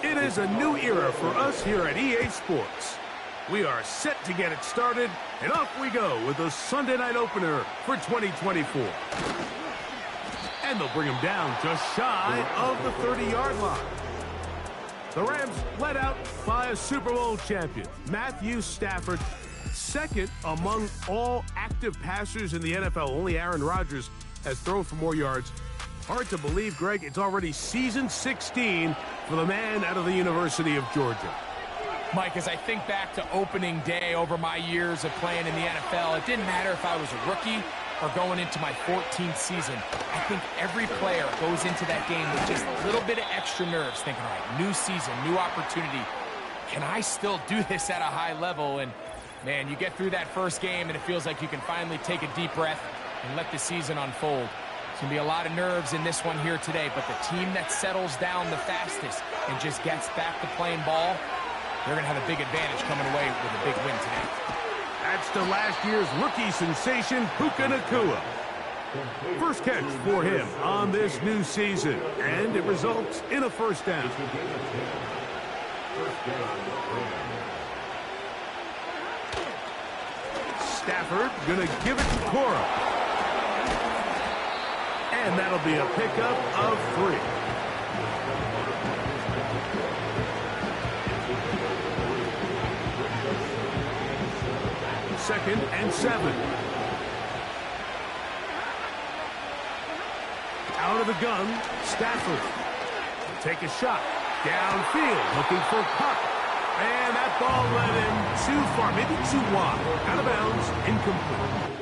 It is a new era for us here at EA Sports. We are set to get it started, and off we go with the Sunday night opener for 2024. And they'll bring him down just shy of the 30-yard line. The Rams led out by a Super Bowl champion, Matthew Stafford, second among all active passers in the NFL. Only Aaron Rodgers has thrown for more yards. Hard to believe, Greg, it's already season 16 for the man out of the University of Georgia. Mike, as I think back to opening day over my years of playing in the NFL, it didn't matter if I was a rookie or going into my 14th season. I think every player goes into that game with just a little bit of extra nerves, thinking, all right, new season, new opportunity. Can I still do this at a high level? And, man, you get through that first game, and it feels like you can finally take a deep breath and let the season unfold. There's going to be a lot of nerves in this one here today, but the team that settles down the fastest and just gets back to playing ball, they're going to have a big advantage coming away with a big win tonight. That's to last year's rookie sensation, Puka Nacua. First catch for him on this new season, and it results in a first down. Stafford going to give it to Cora. And that'll be a pickup of 3. Second and 7. Out of the gun, Stafford will take a shot. Downfield, looking for Puck. And that ball led him too far, maybe too wide. Out of bounds, incomplete.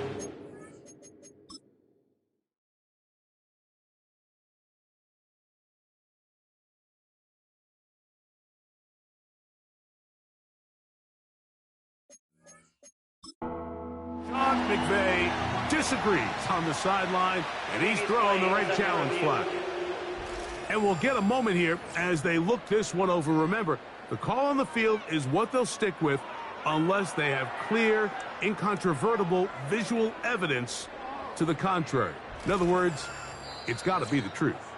McVay disagrees on the sideline, and he's throwing the right challenge flag. And we'll get a moment here as they look this one over. Remember, the call on the field is what they'll stick with unless they have clear, incontrovertible visual evidence to the contrary. In other words, it's got to be the truth.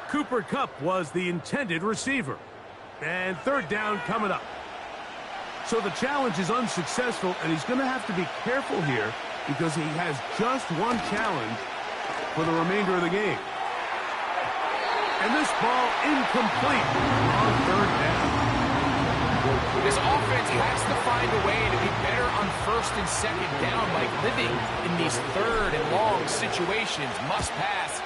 Cooper Kupp was the intended receiver. And third down coming up. So the challenge is unsuccessful, and he's going to have to be careful here because he has just one challenge for the remainder of the game. And this ball incomplete on third down. This offense has to find a way to be better on first and second down, like living in these third and long situations. Must pass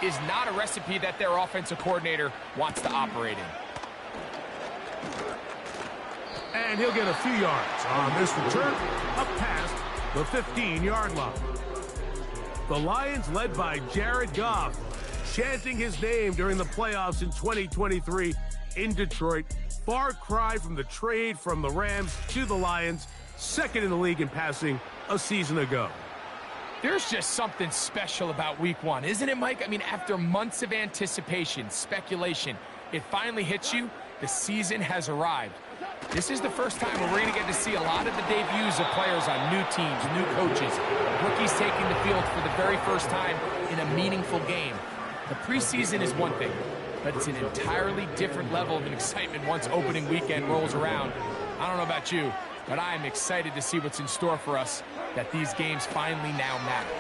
is not a recipe that their offensive coordinator wants to operate in. And he'll get a few yards on this return up past the 15-yard line. The Lions, led by Jared Goff, chanting his name during the playoffs in 2023 in Detroit. Far cry from the trade from the Rams to the Lions, second in the league in passing a season ago. There's just something special about week one, isn't it, Mike? I mean, after months of anticipation, speculation, it finally hits you. The season has arrived. This is the first time where we're going to get to see a lot of the debuts of players on new teams, new coaches, rookies taking the field for the very first time in a meaningful game. The preseason is one thing, but it's an entirely different level of excitement once opening weekend rolls around. I don't know about you, but I am excited to see what's in store for us, that these games finally now matter.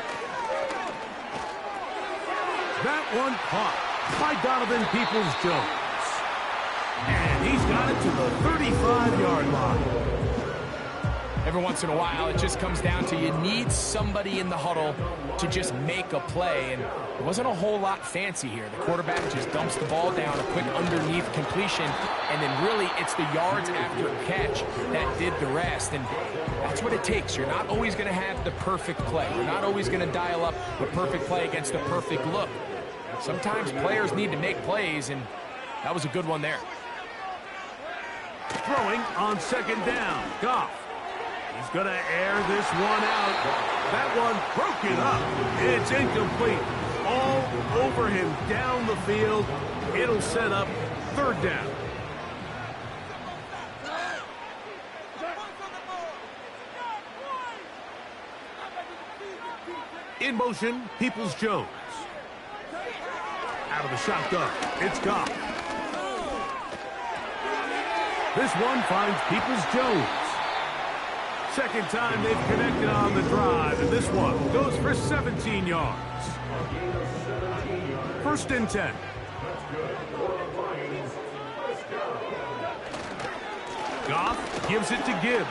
That one caught by Donovan Peoples-Jones. And he's got it to the 35-yard line. Every once in a while, it just comes down to you need somebody in the huddle to just make a play, and it wasn't a whole lot fancy here. The quarterback just dumps the ball down, a quick underneath completion, and then really it's the yards after catch that did the rest, and that's what it takes. You're not always going to have the perfect play. You're not always going to dial up the perfect play against the perfect look. Sometimes players need to make plays, and that was a good one there. Throwing on second down, Goff. He's going to air this one out. That one broken up. It's incomplete. All over him down the field. It'll set up third down. In motion, Peoples-Jones. Out of the shotgun, it's Goff. This one finds Peoples-Jones. Second time they've connected on the drive, and this one goes for 17 yards. First and 10. Goff gives it to Gibbs.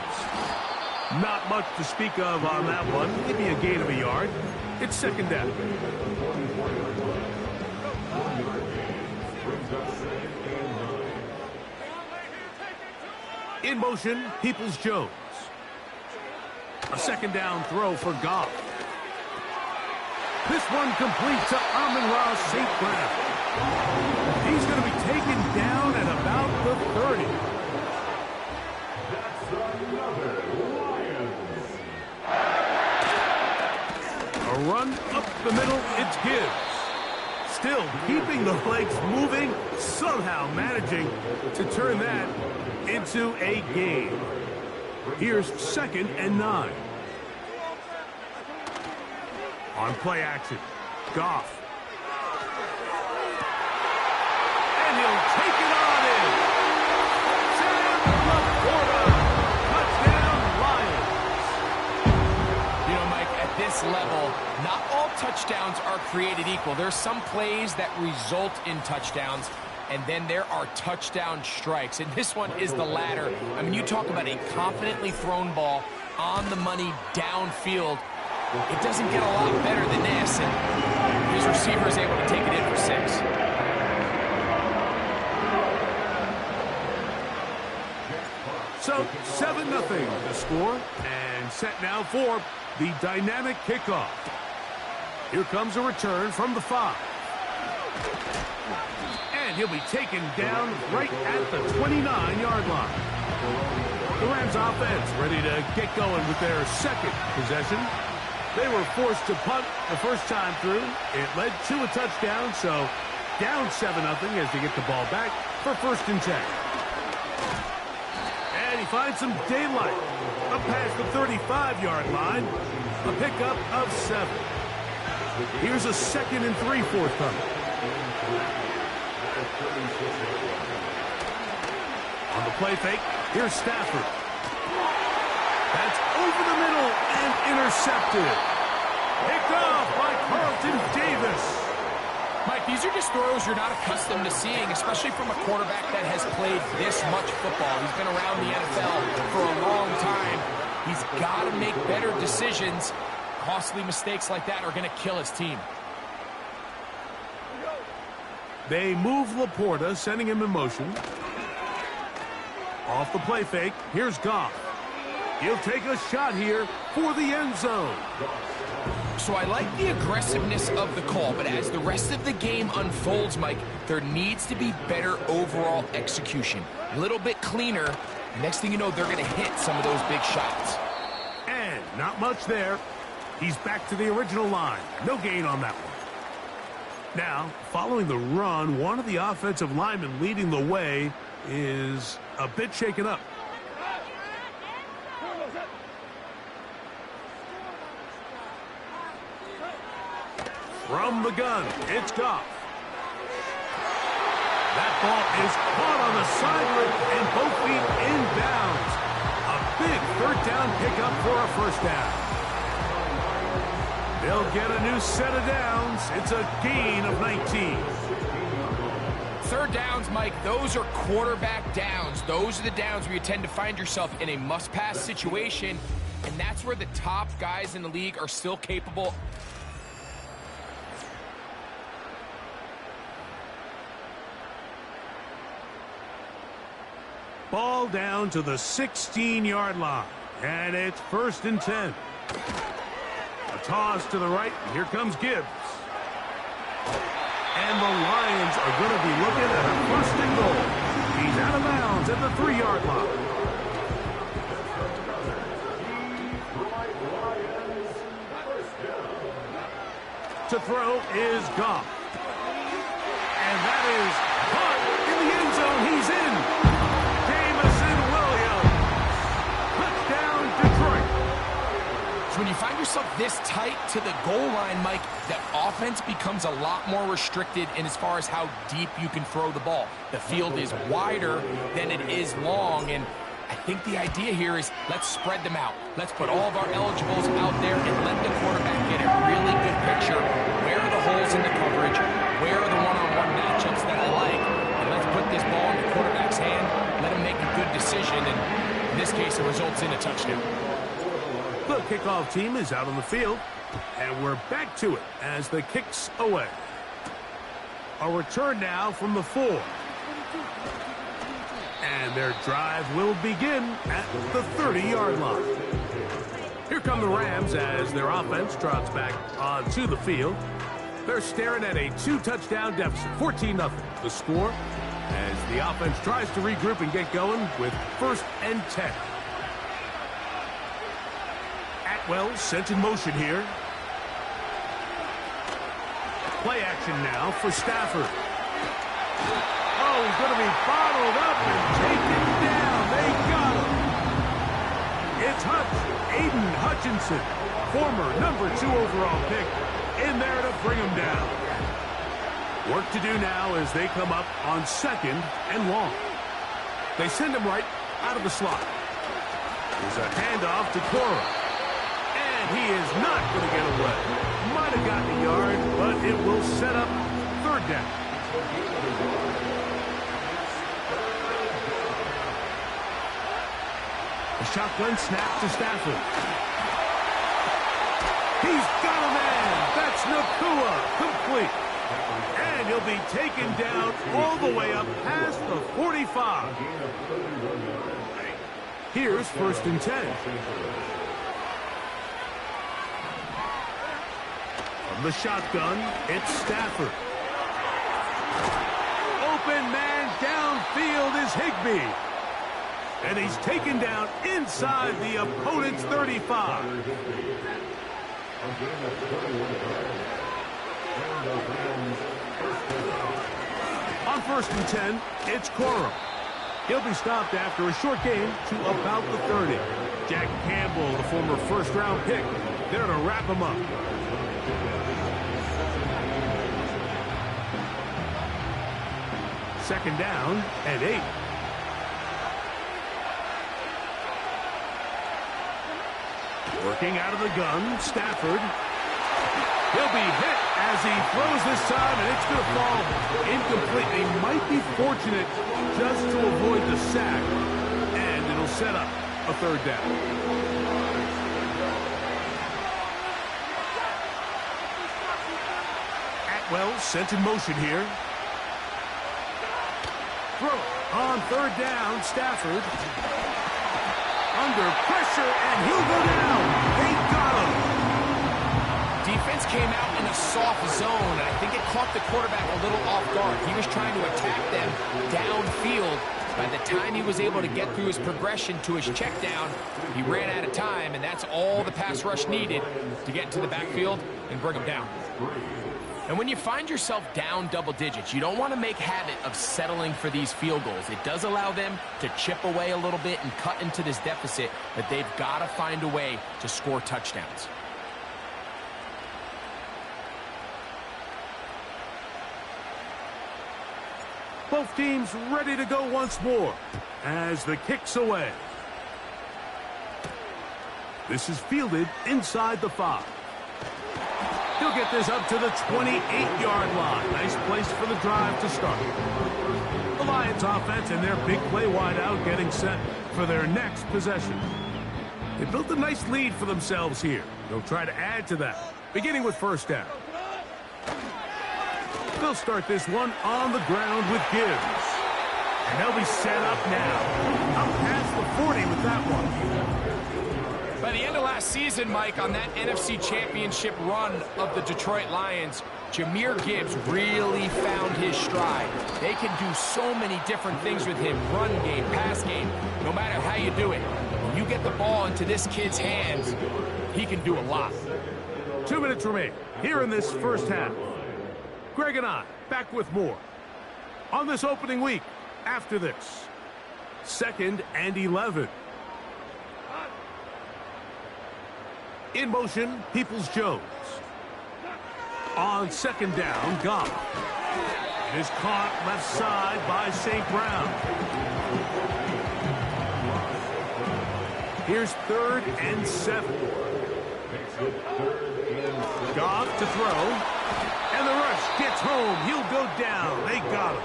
Not much to speak of on that one. Maybe a gain of a yard. It's second down. In motion, Peoples-Jones. A second down throw for Goff. This one complete to Amon-Ra St. Brown. He's going to be taken down at about the 30. A run up the middle, it's Gibbs. Still keeping the legs moving, somehow managing to turn that into a gain. Here's second and 9. On play action, Goff. And he'll take it on in. Sam Laporta. Touchdown, Lions. You know, Mike, at this level, not all touchdowns are created equal. There's some plays that result in touchdowns, and then there are touchdown strikes. And this one is the latter. I mean, you talk about a confidently thrown ball on the money downfield. It doesn't get a lot better than this, and his receiver is able to take it in for 6. So 7-0 the score, and set now for the dynamic kickoff. Here comes a return from the 5. And he'll be taken down right at the 29-yard line. The Rams offense ready to get going with their second possession. They were forced to punt the first time through. It led to a touchdown, so down 7-0 as they get the ball back for first and 10. And he finds some daylight up past the 35-yard line. A pickup of 7. Here's a second and 3 forthcoming. On the play fake, here's Stafford. That's over the middle and intercepted. Picked off by Carlton Davis. Mike, these are just throws you're not accustomed to seeing, especially from a quarterback that has played this much football. He's been around the NFL for a long time. He's got to make better decisions. Costly mistakes like that are going to kill his team. They move Laporta, sending him in motion. Off the play fake, here's Goff. He'll take a shot here for the end zone. So I like the aggressiveness of the call, but as the rest of the game unfolds, Mike, there needs to be better overall execution. A little bit cleaner. Next thing you know, they're going to hit some of those big shots. And not much there. He's back to the original line. No gain on that one. Now, following the run, one of the offensive linemen leading the way is a bit shaken up. From the gun, it's Goff. That ball is caught on the sideline and both feet inbounds. A big third down pickup for a first down. They'll get a new set of downs. It's a gain of 19. Third downs, Mike, those are quarterback downs. Those are the downs where you tend to find yourself in a must-pass situation, and that's where the top guys in the league are still capable. Ball down to the 16-yard line, and it's first and 10. A toss to the right, and here comes Gibbs. And the Lions are going to be looking at a first and goal. He's out of bounds at the 3-yard line. To throw is Goff. And that is caught in the end zone. He's in. Jamison Williams. Touchdown, Detroit. So when you find yourself this tight to the goal line, Mike, that offense becomes a lot more restricted in as far as how deep you can throw the ball. The field is wider than it is long, and I think the idea here is let's spread them out. Let's put all of our eligibles out there and let the quarterback get a really good picture. Where are the holes in the coverage? Where are the one-on-one matchups that I like? And let's put this ball in the quarterback's hand, let him make a good decision, and in this case, it results in a touchdown. The kickoff team is out on the field, and we're back to it as the kick's away. A return now from the 4. And their drive will begin at the 30-yard line. Here come the Rams as their offense trots back onto the field. They're staring at a 2-touchdown deficit, 14-0. The score as the offense tries to regroup and get going with 1st and 10. Atwell sent in motion here. Play action now for Stafford. Oh, he's going to be bottled up and taken down. They got him. It's Aiden Hutchinson, former number 2 overall pick, in there to bring him down. Work to do now as they come up on 2nd and long. They send him right out of the slot. There's a handoff to Cora. And he is not going to get away. Might have gotten a yard, but it will set up 3rd down. A shotgun snap to Stafford. He's got a man. That's Nakua. Complete. And he'll be taken down all the way up past the 45. Here's 1st and 10. From the shotgun, it's Stafford. Open man downfield is Higbee. And he's taken down inside the opponent's 35. On 1st and 10, it's Cora. He'll be stopped after a short gain to about the 30. Jack Campbell, the former 1st-round pick, there to wrap him up. Second down and 8. Working out of the gun, Stafford. He'll be hit as he throws this time, and it's going to fall incomplete. They might be fortunate just to avoid the sack, and it'll set up a 3rd down. Atwell sent in motion here. Throw on 3rd down, Stafford. Under pressure, and he'll go down. They got him. Defense came out in a soft zone, and I think it caught the quarterback a little off guard. He was trying to attack them downfield. By the time he was able to get through his progression to his check down, he ran out of time, and that's all the pass rush needed to get into the backfield and bring him down. And when you find yourself down double digits, you don't want to make habit of settling for these field goals. It does allow them to chip away a little bit and cut into this deficit, but they've got to find a way to score touchdowns. Both teams ready to go once more as the kick's away. This is fielded inside the 5. He'll get this up to the 28-yard line. Nice place for the drive to start. The Lions offense and their big play wideout getting set for their next possession. They built a nice lead for themselves here. They'll try to add to that, beginning with 1st down. They'll start this one on the ground with Gibbs. And they'll be set up now. Up past the 40 with that one. By the end of last season, Mike, on that NFC Championship run of the Detroit Lions, Jahmyr Gibbs really found his stride. They can do so many different things with him, run game, pass game, no matter how you do it. When you get the ball into this kid's hands, he can do a lot. 2 minutes remain here in this 1st half. Greg and I back with more on this opening week after this. 2nd and 11. In motion, Peoples-Jones. On second down, Goff. It is caught left side by St. Brown. Here's 3rd and 7. Goff to throw. And the rush gets home. He'll go down. They got him.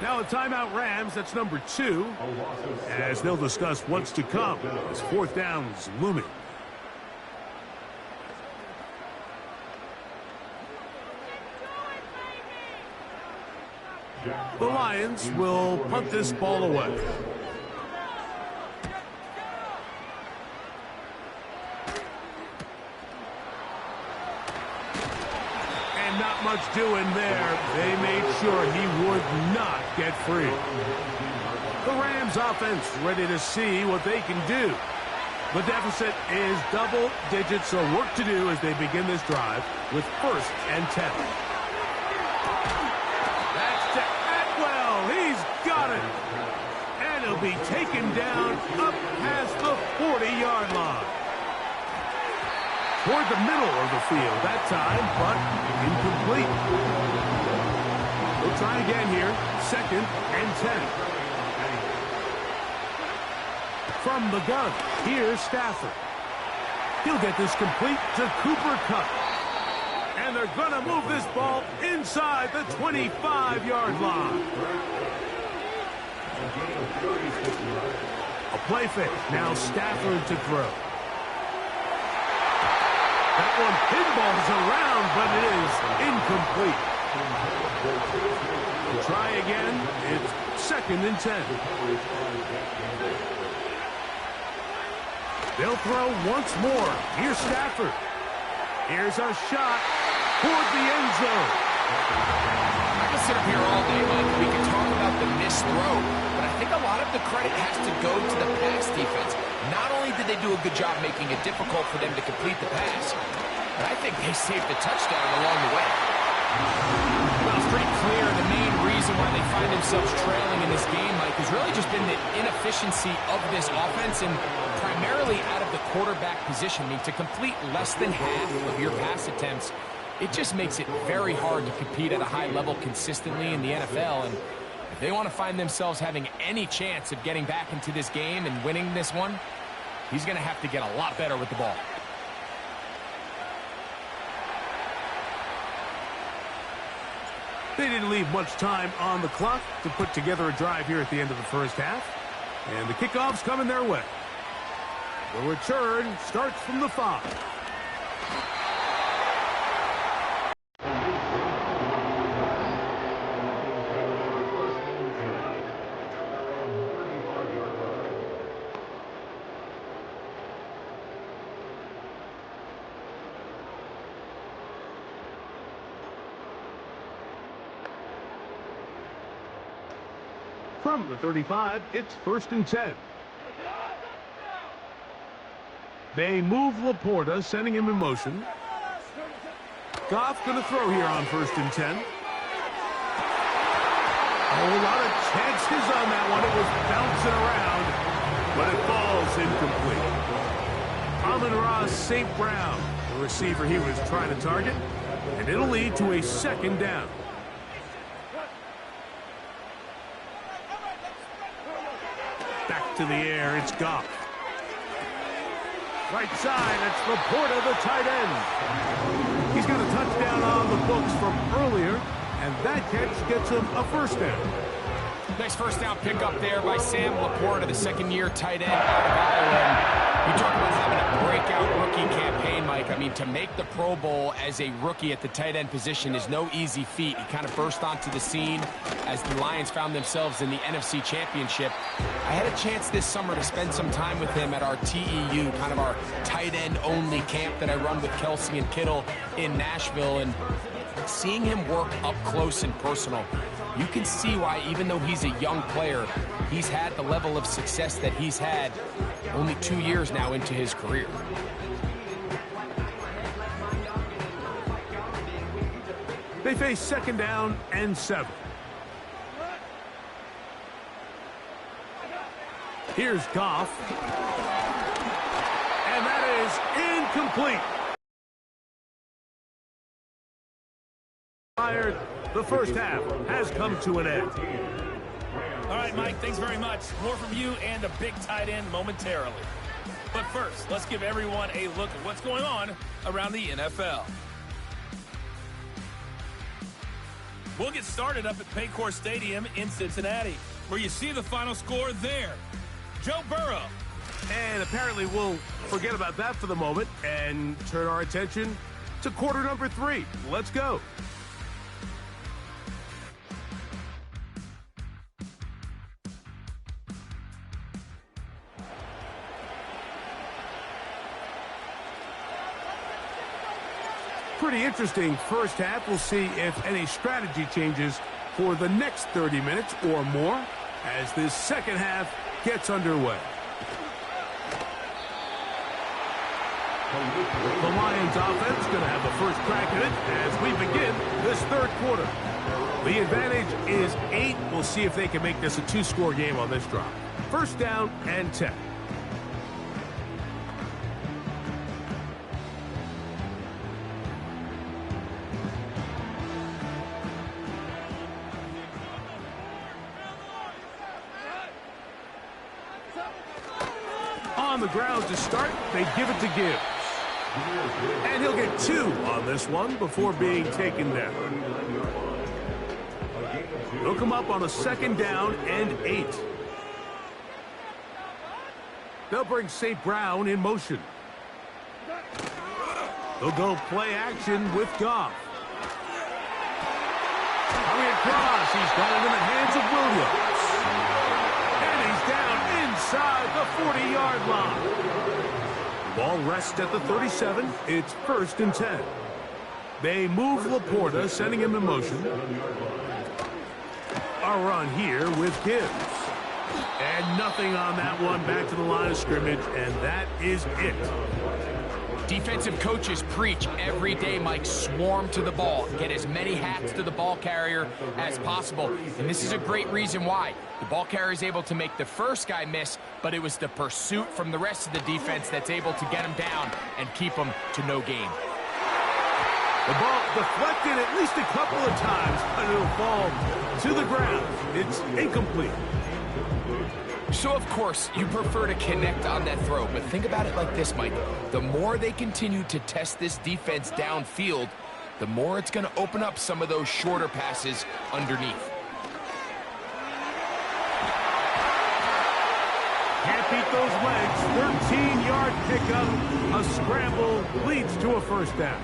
Now a timeout Rams. That's number 2. As they'll discuss what's to come as 4th down is looming. The Lions will punt this ball away. And not much doing there. They made sure he would not get free. The Rams offense ready to see what they can do. The deficit is double digits, so work to do as they begin this drive with 1st and 10. He'll be taken down up past the 40-yard line. Toward the middle of the field that time, but incomplete. We'll try again here. 2nd and 10. From the gun, here's Stafford. He'll get this complete to Cooper Kupp. And they're going to move this ball inside the 25-yard line. A play fake. Now Stafford to throw. That one pinballs around, but it is incomplete. We'll try again. It's 2nd and 10. They'll throw once more. Here's Stafford. Here's a shot toward the end zone. I can sit up here all day, Mike. We can talk about the missed throw, but I think a lot of the credit has to go to the pass defense. Not only did they do a good job making it difficult for them to complete the pass, but I think they saved the touchdown along the way. Well, it's pretty clear the main reason why they find themselves trailing in this game, Mike, has really just been the inefficiency of this offense and primarily out of the quarterback position. I mean, to complete less than half of your pass attempts, it just makes it very hard to compete at a high level consistently in the NFL. And if they want to find themselves having any chance of getting back into this game and winning this one, he's going to have to get a lot better with the ball. They didn't leave much time on the clock to put together a drive here at the end of the first half. And the kickoff's coming their way. The return starts from the 5. From the 35, it's 1st and 10. They move Laporta, sending him in motion. Goff going to throw here on 1st and 10. A whole lot of chances on that one. It was bouncing around, but it falls incomplete. Amon-Ra St. Brown, the receiver he was trying to target, and it'll lead to a 2nd down. Back to the air, it's Goff. Right side, it's Laporta, the tight end. He's got a touchdown on the books from earlier, and that catch gets him a 1st down. Nice 1st down pickup there by Sam Laporta, the 2nd-year tight end out of Iowa. You talk about having a breakout rookie campaign, Mike. I mean, to make the Pro Bowl as a rookie at the tight end position is no easy feat. He kind of burst onto the scene as the Lions found themselves in the NFC Championship. I had a chance this summer to spend some time with him at our TEU, kind of our tight end only camp that I run with Kelsey and Kittle in Nashville, and seeing him work up close and personal, you can see why, even though he's a young player, he's had the level of success that he's had only 2 years now into his career. They face 2nd down and 7. Here's Goff. And And that is incomplete. The first half has come to an end. All right, Mike, thanks very much. More from you and a big tight end momentarily. But first, let's give everyone a look at what's going on around the NFL. We'll get started up at Paycor Stadium in Cincinnati, where you see the final score there. Joe Burrow. And apparently we'll forget about that for the moment and turn our attention to quarter number 3. Let's go. Pretty interesting first half. We'll see if any strategy changes for the next 30 minutes or more as this second half gets underway. The Lions offense going to have the first crack at it as we begin this third quarter. The advantage is 8. We'll see if they can make this a 2-score game on this drive. First down and 10. On the ground to start, they give it to Gibbs. And he'll get 2 on this one before being taken down. They'll come up on a second down and 8. They'll bring St. Brown in motion. They'll go play action with Goff. Coming across, he's going in the hands of Williams. And he's down inside the 40-yard line. Ball rests at the 37. It's first and 10. They move Laporta, sending him in motion. A run here with Gibbs. And nothing on that one. Back to the line of scrimmage, and that is it. Defensive coaches preach every day, Mike, swarm to the ball. Get as many hats to the ball carrier as possible. And this is a great reason why. The ball carrier is able to make the first guy miss, but it was the pursuit from the rest of the defense that's able to get him down and keep him to no gain. The ball deflected at least a couple of times, but it'll fall to the ground. It's incomplete. So, of course, you prefer to connect on that throw, but think about it like this, Mike. The more they continue to test this defense downfield, the more it's going to open up some of those shorter passes underneath. Can't beat those legs. 13-yard pickup. A scramble leads to a first down.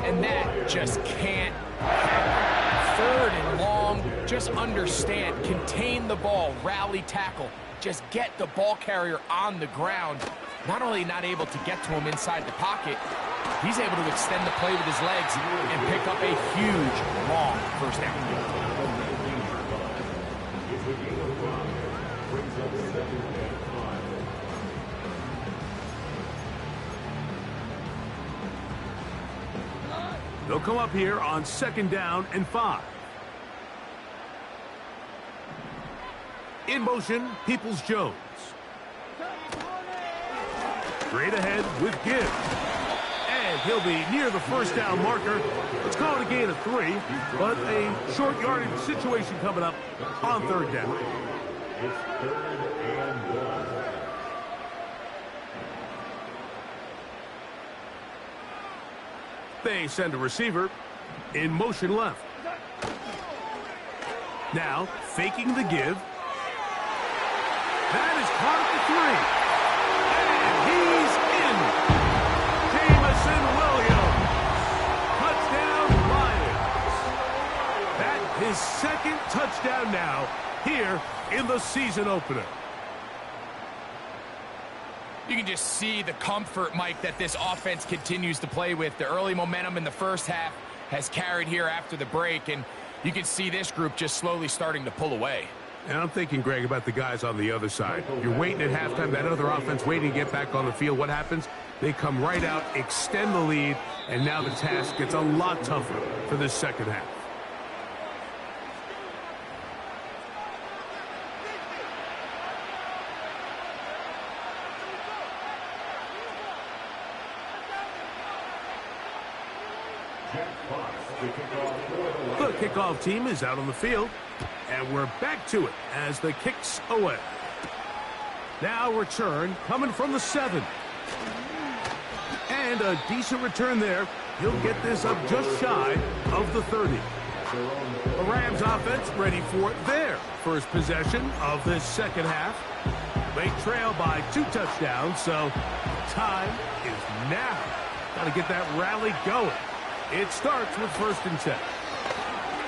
And that just can't happen. Third and long, just understand, contain the ball, rally tackle, just get the ball carrier on the ground. Not only not able to get to him inside the pocket, he's able to extend the play with his legs and pick up a huge, long first down. They'll come up here on second down and 5. In motion, Peoples-Jones. Straight ahead with Gibbs. And he'll be near the first down marker. Let's call it a gain of 3, but a short yardage situation coming up on third down. It's third and 1. They send a receiver in motion left. Now, faking the give. That is caught at the 3. And he's in. Jameson Williams. Touchdown, Lions. That his second touchdown now here in the season opener. You can just see the comfort, Mike, that this offense continues to play with. The early momentum in the first half has carried here after the break, and you can see this group just slowly starting to pull away. And I'm thinking, Greg, about the guys on the other side. You're waiting at halftime, that other offense waiting to get back on the field. What happens? They come right out, extend the lead, and now the task gets a lot tougher for this second half. The kickoff team is out on the field, and we're back to it as the kick's away. Now return coming from the 7. And a decent return there. He'll get this up just shy of the 30. The Rams offense ready for their first possession of this second half. They trail by 2 touchdowns, so time is now. Got to get that rally going. It starts with 1st and 10.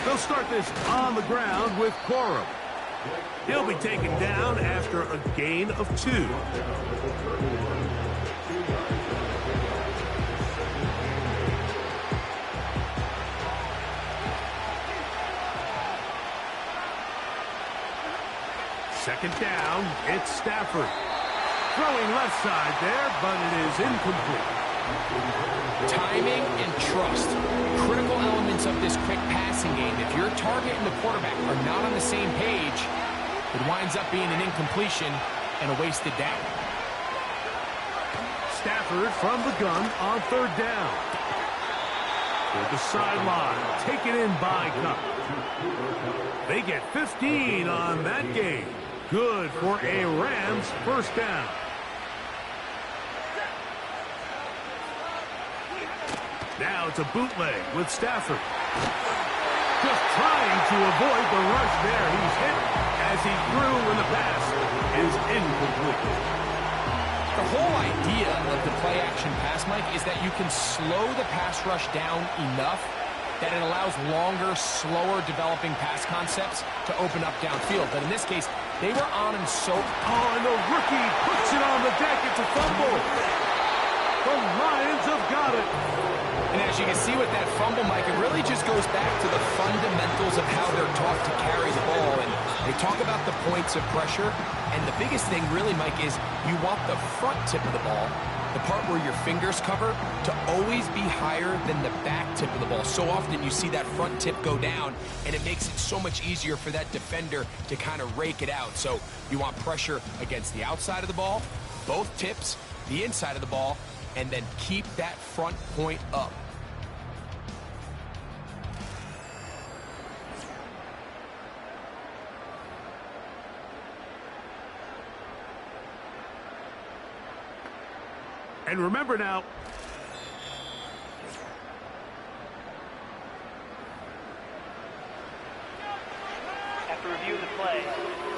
They'll start this on the ground with Corum. He'll be taken down after a gain of 2. Second down, it's Stafford. Throwing left side there, but it is incomplete. Timing and trust, critical elements of this quick passing game. If your target and the quarterback are not on the same page, it winds up being an incompletion and a wasted down. Stafford from the gun on 3rd down. Toward the sideline, taken in by Cup. They get 15 on that game. Good for a Rams first down. Now it's a bootleg with Stafford. Just trying to avoid the rush there. He's hit as he threw when the pass is incomplete. The whole idea of the play-action pass, Mike, is that you can slow the pass rush down enough that it allows longer, slower developing pass concepts to open up downfield. But in this case, they were on him so... Oh, and the rookie puts it on the deck. It's a fumble. The Lions have got it. And as you can see with that fumble, Mike, it really just goes back to the fundamentals of how they're taught to carry the ball. And they talk about the points of pressure. And the biggest thing really, Mike, is you want the front tip of the ball, the part where your fingers cover, to always be higher than the back tip of the ball. So often you see that front tip go down, and it makes it so much easier for that defender to kind of rake it out. So you want pressure against the outside of the ball, both tips, the inside of the ball, and then keep that front point up. And remember now, after review of the play,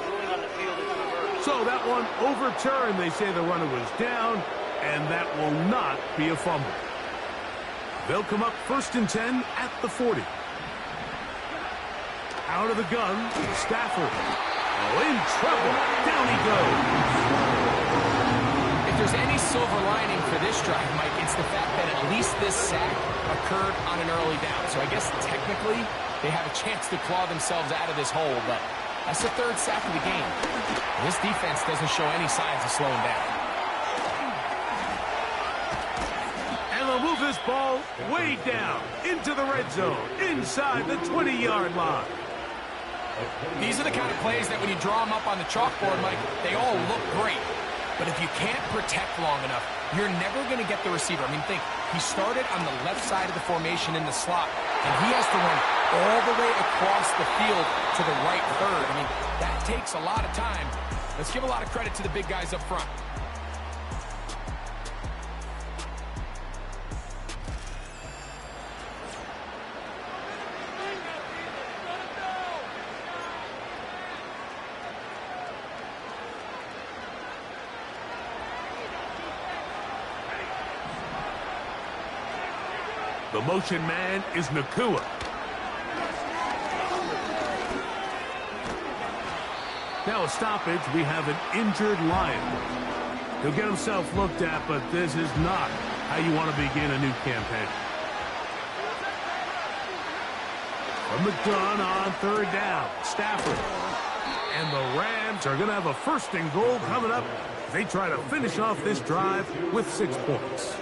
ruling on the field is reversed. So that one overturned. They say the runner was down, and that will not be a fumble. They'll come up 1st and 10 at the 40. Out of the gun, Stafford. Oh, in trouble. Down he goes. If there's any silver lining for this drive, Mike, it's the fact that at least this sack occurred on an early down. So I guess technically they have a chance to claw themselves out of this hole, but that's the 3rd sack of the game. This defense doesn't show any signs of slowing down. And they'll move this ball way down into the red zone, inside the 20-yard line. These are the kind of plays that when you draw them up on the chalkboard, Mike, they all look great. But if you can't protect long enough, you're never going to get the receiver. I mean, think, he started on the left side of the formation in the slot, and he has to run all the way across the field to the right third. I mean, that takes a lot of time. Let's give a lot of credit to the big guys up front. The motion man is Nakua. Now a stoppage. We have an injured Lion. He'll get himself looked at, but this is not how you want to begin a new campaign. From the gun on 3rd down, Stafford. And the Rams are going to have a 1st and goal coming up. They try to finish off this drive with 6 points.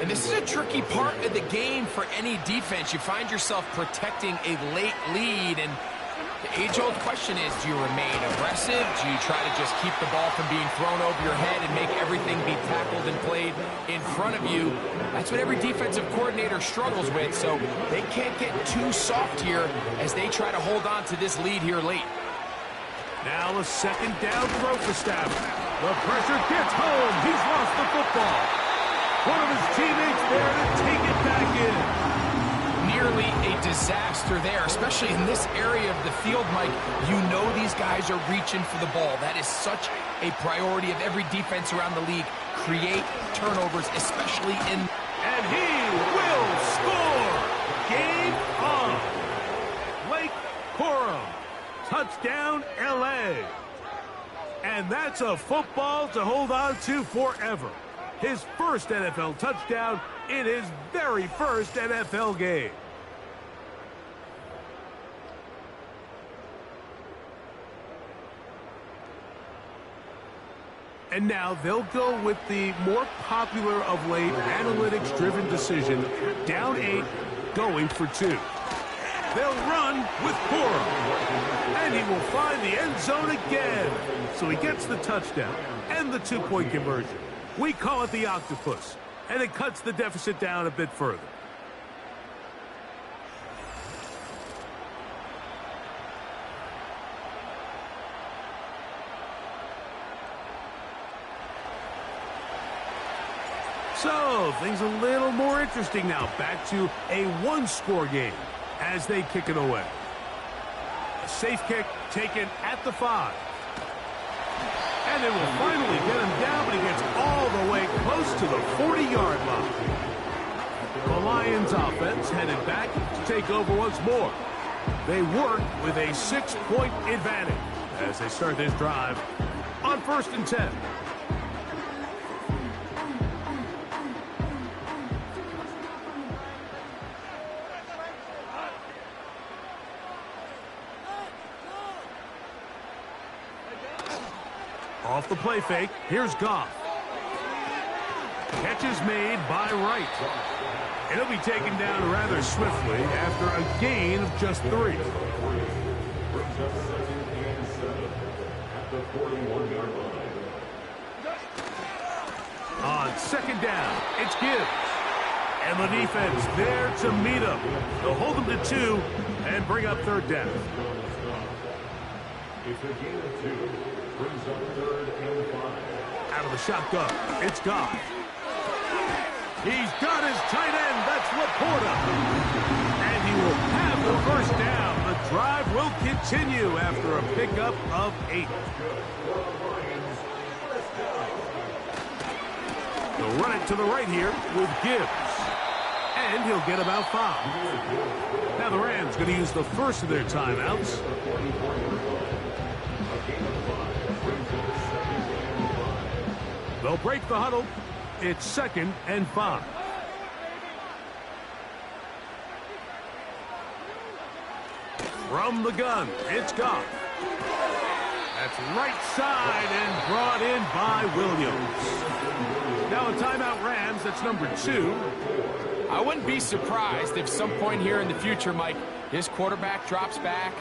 And this is a tricky part of the game for any defense. You find yourself protecting a late lead, and age-old question is, do you remain aggressive? Do you try to just keep the ball from being thrown over your head and make everything be tackled and played in front of you? That's what every defensive coordinator struggles with, so they can't get too soft here as they try to hold on to this lead here late. Now a second down throw for Stafford. The pressure gets home. He's lost the football. One of his teammates there to take it back in. Nearly a disaster there, especially in this area of the field, Mike. You know these guys are reaching for the ball. That is such a priority of every defense around the league. Create turnovers, especially in... And he will score! Game on! Blake Corum. Touchdown, L.A. And that's a football to hold on to forever. His first NFL touchdown in his very first NFL game. And now they'll go with the more popular of late analytics-driven decision, down 8, going for 2. They'll run with Corum. And he will find the end zone again. So he gets the touchdown and the 2-point conversion. We call it the octopus, and it cuts the deficit down a bit further. So, things a little more interesting now. Back to a one-score game as they kick it away. A safe kick taken at the 5. And it will finally get him down, but he gets all the way close to the 40-yard line. The Lions offense headed back to take over once more. They work with a 6-point advantage as they start this drive on 1st and 10. Off the play fake, here's Goff. Catch is made by Wright. And he'll be taken down rather swiftly after a gain of just 3. On 2nd down, it's Gibbs. And the defense there to meet him. They'll hold him to 2 and bring up 3rd down. It's a gain of 2. Brings up 3rd and 5. Out of the shotgun, it's Goff. He's got his tight end, that's Laporta. And he will have the 1st down. The drive will continue after a pickup of 8. They'll run it to the right here with Gibbs. And he'll get about 5. Now the Rams going to use the first of their timeouts. They'll break the huddle. It's 2nd and 5. From the gun, it's Goff. That's right side and brought in by Williams. Now a timeout Rams, that's number 2. I wouldn't be surprised if some point here in the future, Mike, this quarterback drops back.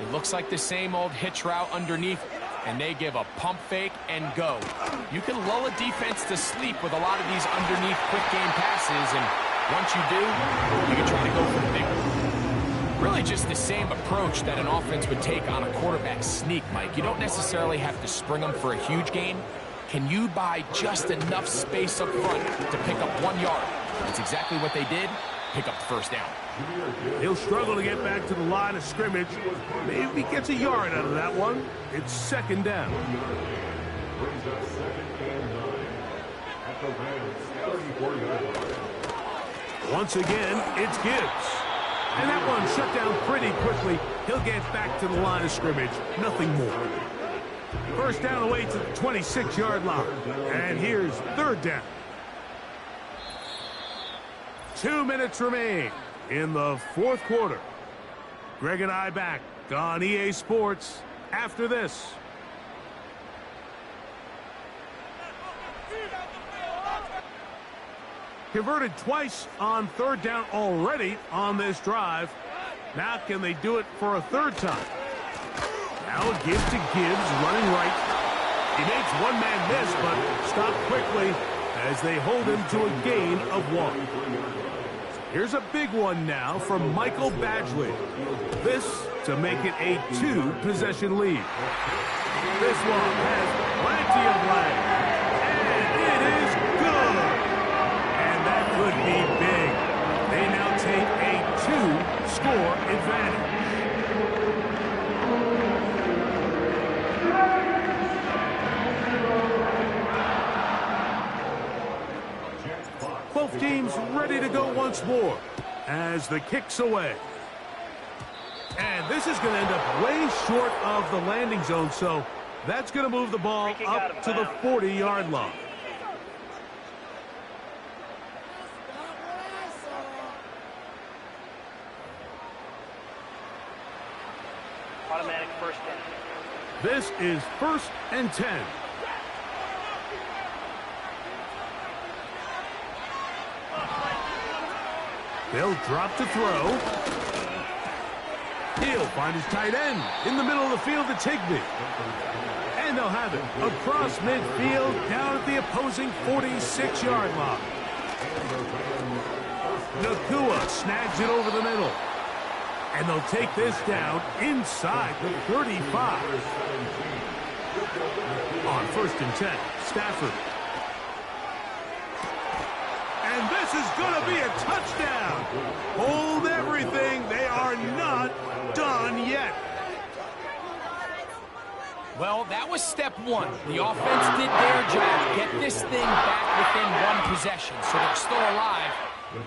It looks like the same old hitch route underneath, and they give a pump fake and go. You can lull a defense to sleep with a lot of these underneath quick game passes, and once you do, you can try to go for the big one. Really just the same approach that an offense would take on a quarterback sneak, Mike. You don't necessarily have to spring them for a huge gain. Can you buy just enough space up front to pick up 1 yard? That's exactly what they did. Pick up the 1st down. He'll struggle to get back to the line of scrimmage. Maybe he gets a yard out of that one. It's 2nd down. Brings us 2nd and 9 at the Rams 34-yard line. Once again, it's Gibbs. And that one shut down pretty quickly. He'll get back to the line of scrimmage. Nothing more. 1st down away to the 26-yard line. And here's 3rd down. 2 minutes remain in the 4th quarter. Greg and I back on EA Sports after this. Converted twice on 3rd down already on this drive. Now can they do it for a 3rd time? Now a give to Gibbs, running right. He makes one man miss, but stopped quickly as they hold him to a gain of 1. Here's a big one now from Michael Badgley. This to make it a 2-possession lead. This one has plenty of leg, and it is good. And that could be big. They now take a 2-score advantage. Both teams ready to go once more as the kick's away. And this is going to end up way short of the landing zone, so that's going to move the ball up to the 40-yard line. Automatic first down. This is 1st and 10. They'll drop to throw. He'll find his tight end in the middle of the field to Tigbee. And they'll have it across midfield down at the opposing 46-yard line. Nakua snags it over the middle. And they'll take this down inside the 35. On 1st and 10, Stafford. And this is going to be a touchdown. Hold everything. They are not done yet. Well, that was step 1. The offense did their job. Get this thing back within 1 possession, so they're still alive.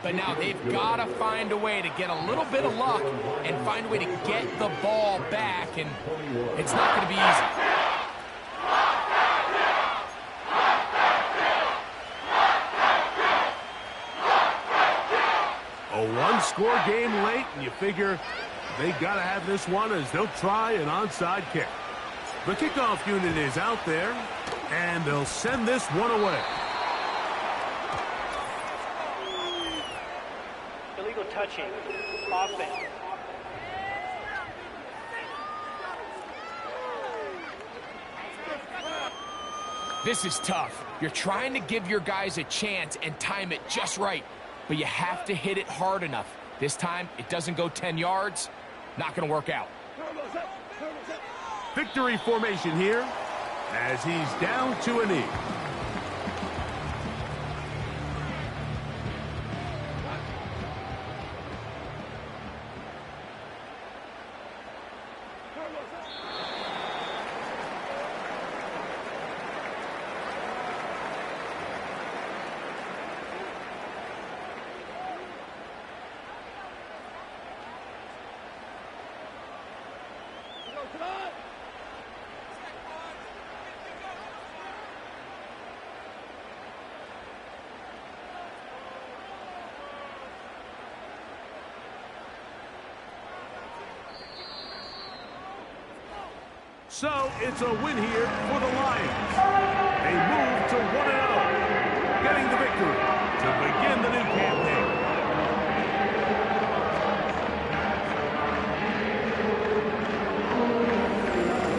But now they've got to find a way to get a little bit of luck and find a way to get the ball back, and it's not going to be easy. A 1-score game late, and you figure they got to have this one as they'll try an onside kick. The kickoff unit is out there, and they'll send this one away. Illegal touching. Offense. This is tough. You're trying to give your guys a chance and time it just right, but you have to hit it hard enough. This time, it doesn't go 10 yards. Not going to work out. Victory formation here as he's down to a knee. So it's a win here for the Lions. They move to 1-0, getting the victory to begin the new campaign.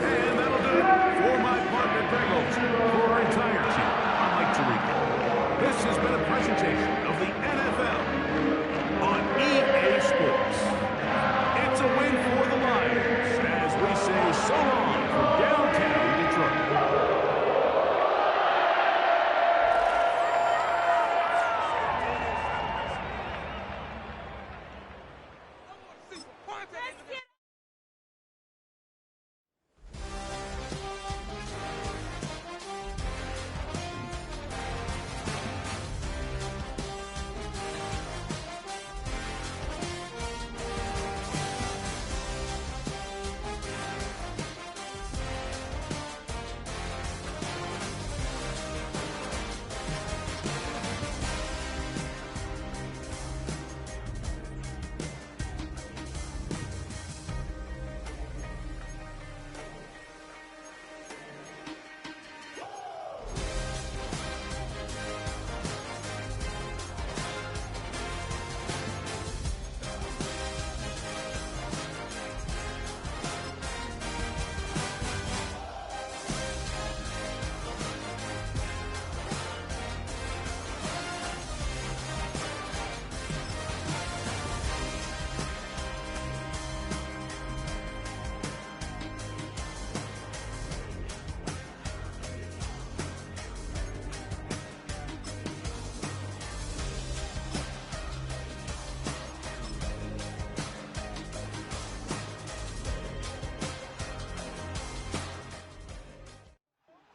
And that'll do it for my partner, Greg Olson. For our entire team, I'm Mike Tirico. This has been a presentation of the NFL on EA Sports. It's a win for the Lions as we say so long from downtown Detroit.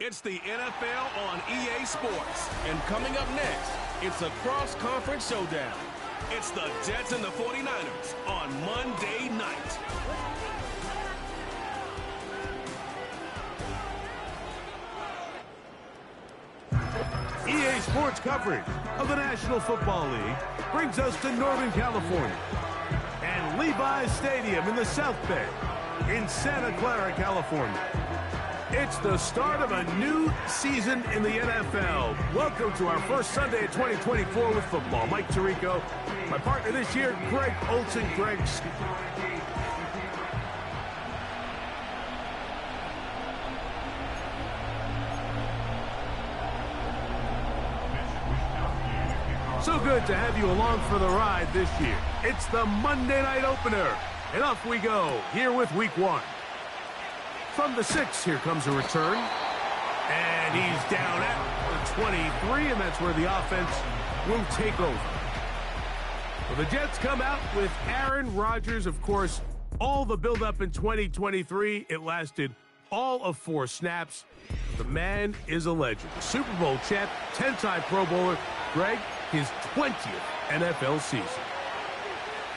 It's the NFL on EA Sports. And coming up next, it's a cross-conference showdown. It's the Jets and the 49ers on Monday night. EA Sports coverage of the National Football League brings us to Northern California and Levi's Stadium in the South Bay in Santa Clara, California. It's the start of a new season in the NFL. Welcome to our first Sunday of 2024 with football. Mike Tirico, my partner this year, Greg Olson. Greg, so good to have you along for the ride this year. It's the Monday night opener, and off we go here with week 1. From the 6, here comes a return, and he's down at the 23, and that's where the offense will take over. Well, the Jets come out with Aaron Rodgers. Of course, all the buildup in 2023, it lasted all of 4 snaps. The man is a legend. The Super Bowl champ, 10-time Pro Bowler. Greg, his 20th NFL season.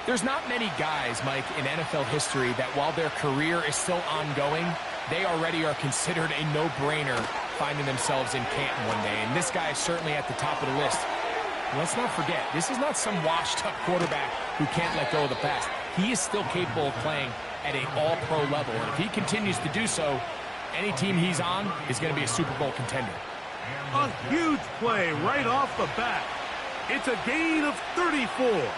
There's not many guys, Mike, in NFL history that while their career is still ongoing, they already are considered a no-brainer finding themselves in Canton one day. And this guy is certainly at the top of the list. And let's not forget, this is not some washed-up quarterback who can't let go of the past. He is still capable of playing at an all-pro level. And if he continues to do so, any team he's on is going to be a Super Bowl contender. A huge play right off the bat. It's a gain of 34.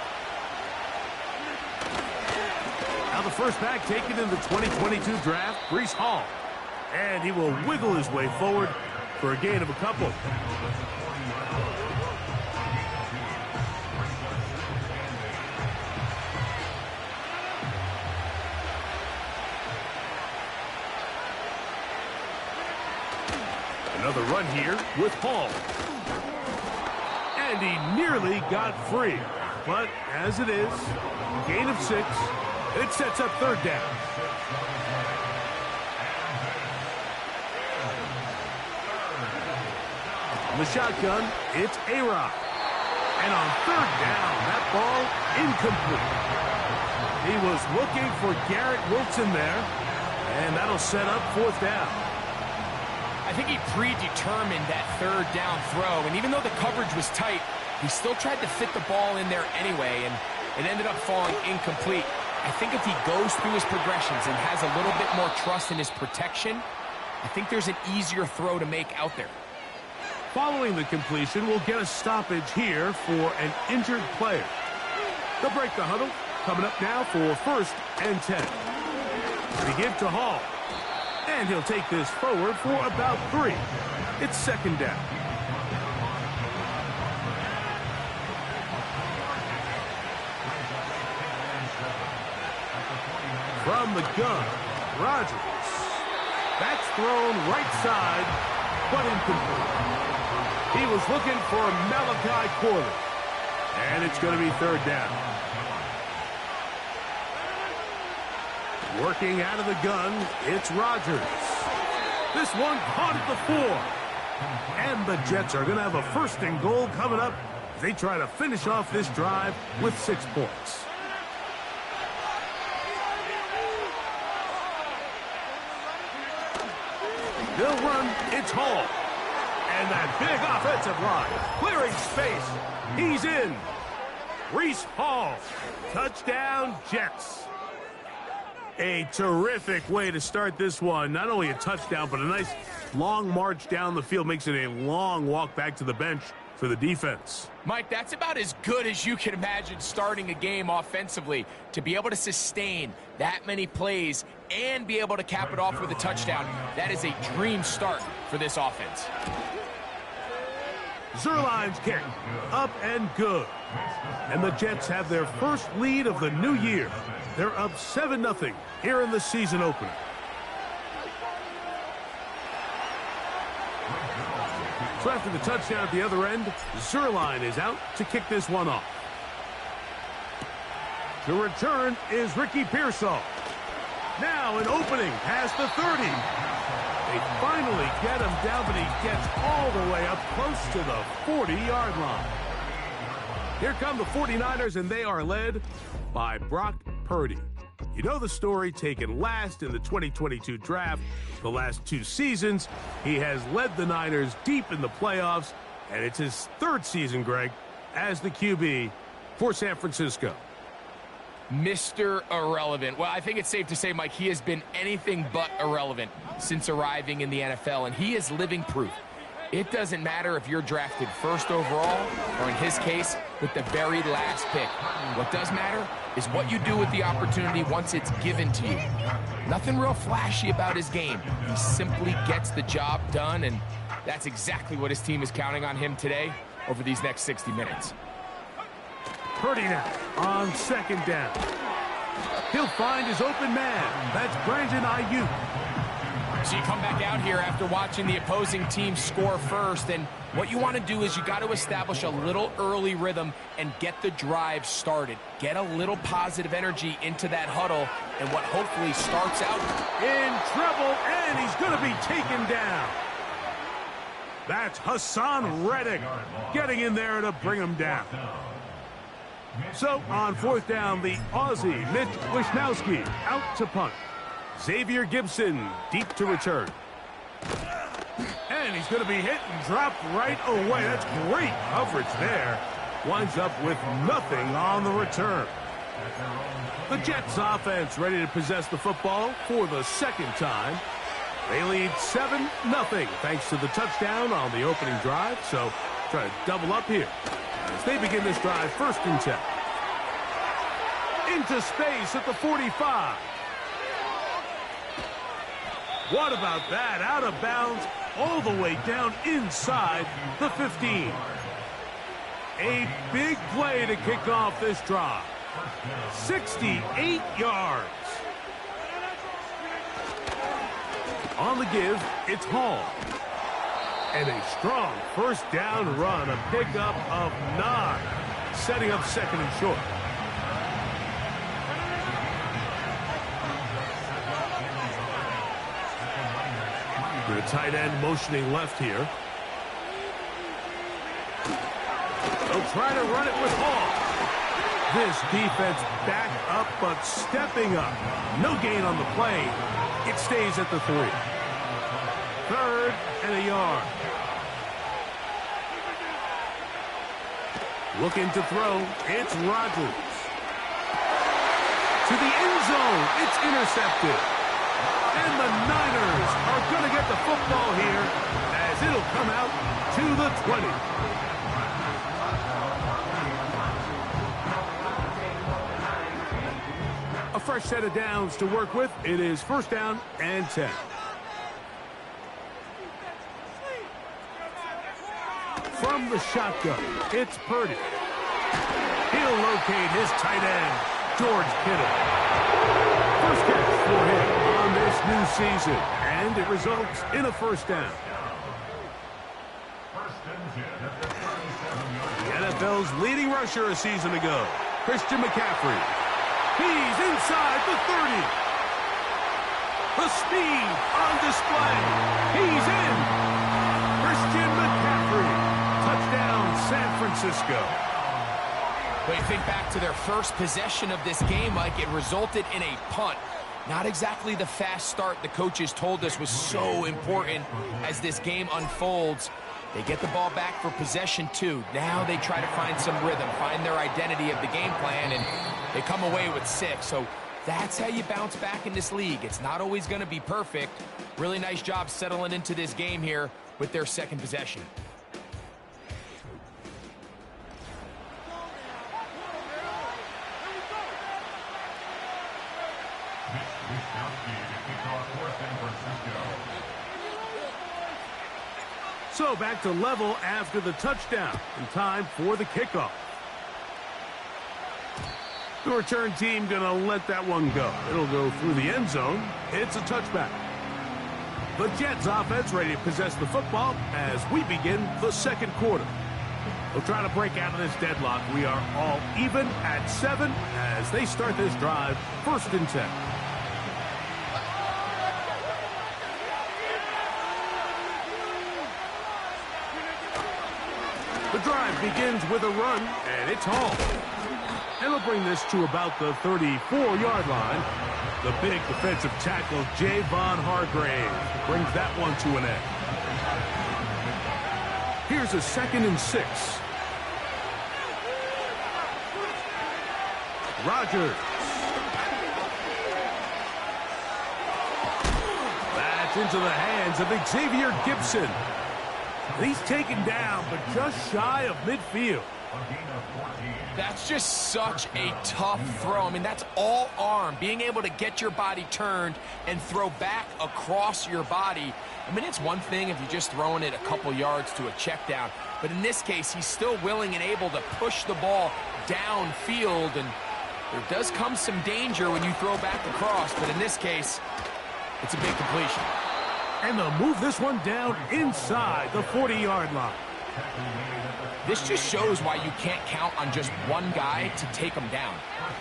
Now the first back taken in the 2022 draft, Breece Hall. And he will wiggle his way forward for a gain of a couple. Another run here with Hall. And he nearly got free. But as it is, gain of 6. It sets up 3rd down. In the shotgun, it's A-Rod. And on 3rd down, that ball incomplete. He was looking for Garrett Wilson there, and that'll set up 4th down. I think he predetermined that 3rd down throw, and even though the coverage was tight, he still tried to fit the ball in there anyway, and it ended up falling incomplete. I think if he goes through his progressions and has a little bit more trust in his protection, I think there's an easier throw to make out there. Following the completion, we'll get a stoppage here for an injured player. They'll break the huddle. Coming up now for 1st and 10. They give to Hall. And he'll take this forward for about 3. It's 2nd down. From the gun, Rodgers. That's thrown right side, but incomplete. He was looking for Malachi Corley. And it's going to be 3rd down. Working out of the gun, it's Rodgers. This one caught at the 4. And the Jets are going to have a 1st and goal coming up. They try to finish off this drive with 6 points. They'll run, it's Hall. And that big offensive line, clearing space. He's in. Breece Hall, touchdown Jets. A terrific way to start this one. Not only a touchdown, but a nice long march down the field. Makes it a long walk back to the bench for the defense. Mike, that's about as good as you can imagine starting a game offensively. To be able to sustain that many plays and be able to cap it off with a touchdown, that is a dream start for this offense. Zerline's kick, up and good. And the Jets have their first lead of the new year. They're up 7-0 here in the season opener. So after the touchdown at the other end, Zerline is out to kick this one off. The return is Ricky Pearsall. Now an opening past the 30. They finally get him down, but he gets all the way up close to the 40-yard line. Here come the 49ers, and they are led by Brock Purdy. You know the story, taken last in the 2022 draft. The last 2 seasons, he has led the Niners deep in the playoffs, and it's his 3rd season, Greg, as the QB for San Francisco. Mr. Irrelevant. Well, I think it's safe to say, Mike, he has been anything but irrelevant since arriving in the NFL, and he is living proof. It doesn't matter if you're drafted 1st overall, or in his case, with the very last pick. What does matter is what you do with the opportunity once it's given to you. Nothing real flashy about his game. He simply gets the job done, and that's exactly what his team is counting on him today over these next 60 minutes. Purdy now on 2nd down. He'll find his open man. That's Brandon Ayuk. So you come back out here after watching the opposing team score first, and what you want to do is you got to establish a little early rhythm and get the drive started. Get a little positive energy into that huddle, and what hopefully starts out in trouble, and he's going to be taken down. That's Hassan Reddick getting in there to bring him down. So on 4th down, the Aussie Mitch Wishnowsky out to punt. Xavier Gibson deep to return. And he's going to be hit and dropped right away. That's great coverage there. Winds up with nothing on the return. The Jets offense ready to possess the football for the 2nd time. They lead 7-0 thanks to the touchdown on the opening drive. So try to double up here as they begin this drive 1st and 10. Into space at the 45. What about that? Out of bounds all the way down inside the 15. A big play to kick off this drive. 68 yards. On the give, it's Hall. And a strong 1st down run, a pickup of 9, setting up 2nd and short. The tight end motioning left here. They'll try to run it with Hall. This defense back up, but stepping up. No gain on the play. It stays at the 3. 3rd and a yard. Looking to throw. It's Rodgers. To the end zone. It's intercepted. And the Niners are going to get the football here as it'll come out to the 20. A fresh set of downs to work with. It is 1st down and 10. From the shotgun, it's Purdy. He'll locate his tight end, George Kittle. First catch for him on this new season, and it results in a 1st down. The NFL's leading rusher a season ago, Christian McCaffrey. He's inside the 30. The speed on display. He's in. Christian McCaffrey. Touchdown, San Francisco. But you think back to their first possession of this game, Mike, it resulted in a punt. Not exactly the fast start the coaches told us was so important as this game unfolds. They get the ball back for possession 2. Now they try to find some rhythm, find their identity of the game plan, and they come away with 6. So that's how you bounce back in this league. It's not always going to be perfect. Really nice job settling into this game here with their 2nd possession. So back to level after the touchdown, and time for the kickoff. The return team going to let that one go. It'll go through the end zone. It's a touchback. The Jets offense ready to possess the football as we begin the 2nd quarter. They'll try to break out of this deadlock. We are all even at 7 as they start this drive, 1st and 10. drive begins with a run, and it's hauled. And they'll bring this to about the 34-yard line. The big defensive tackle, Javon Hargrave, brings that one to an end. Here's a 2nd and 6. Rodgers. That's into the hands of Xavier Gibson. He's taken down, but just shy of midfield. That's just such a tough throw. I mean, that's all arm. Being able to get your body turned and throw back across your body. I mean, it's one thing if you're just throwing it a couple yards to a check down. But in this case, he's still willing and able to push the ball downfield. And there does come some danger when you throw back across. But in this case, it's a big completion. And they'll move this one down inside the 40-yard line. This just shows why you can't count on just one guy to take him down.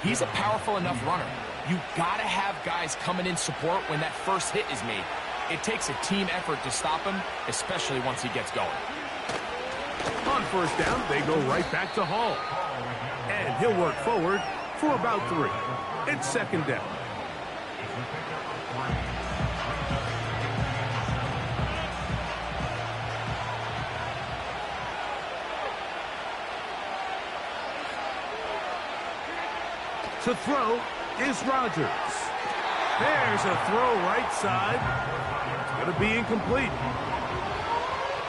He's a powerful enough runner. You gotta have guys coming in support when that first hit is made. It takes a team effort to stop him, especially once he gets going. On first down, they go right back to Hall. And he'll work forward for about 3. It's 2nd down. To throw is Rodgers. There's a throw right side. It's going to be incomplete.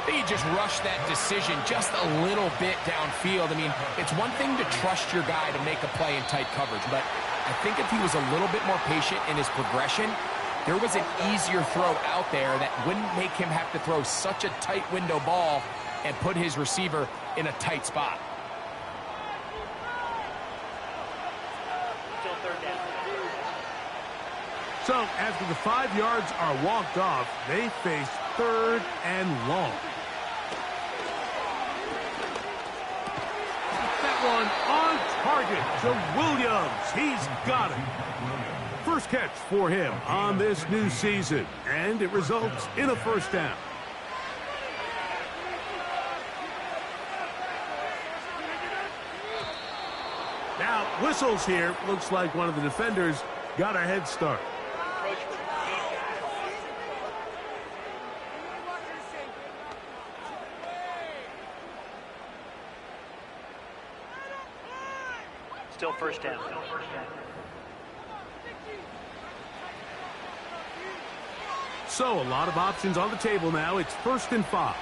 He just rushed that decision just a little bit downfield. I mean, it's one thing to trust your guy to make a play in tight coverage, but I think if he was a little bit more patient in his progression, there was an easier throw out there that wouldn't make him have to throw such a tight window ball and put his receiver in a tight spot. So, after the 5 yards are walked off, they face 3rd and long. That one on target to Williams. He's got it. First catch for him on this new season, and it results in a 1st down. Now, whistles here. Looks like one of the defenders got a head start. Still 1st down. So, a lot of options on the table now. It's 1st and 5.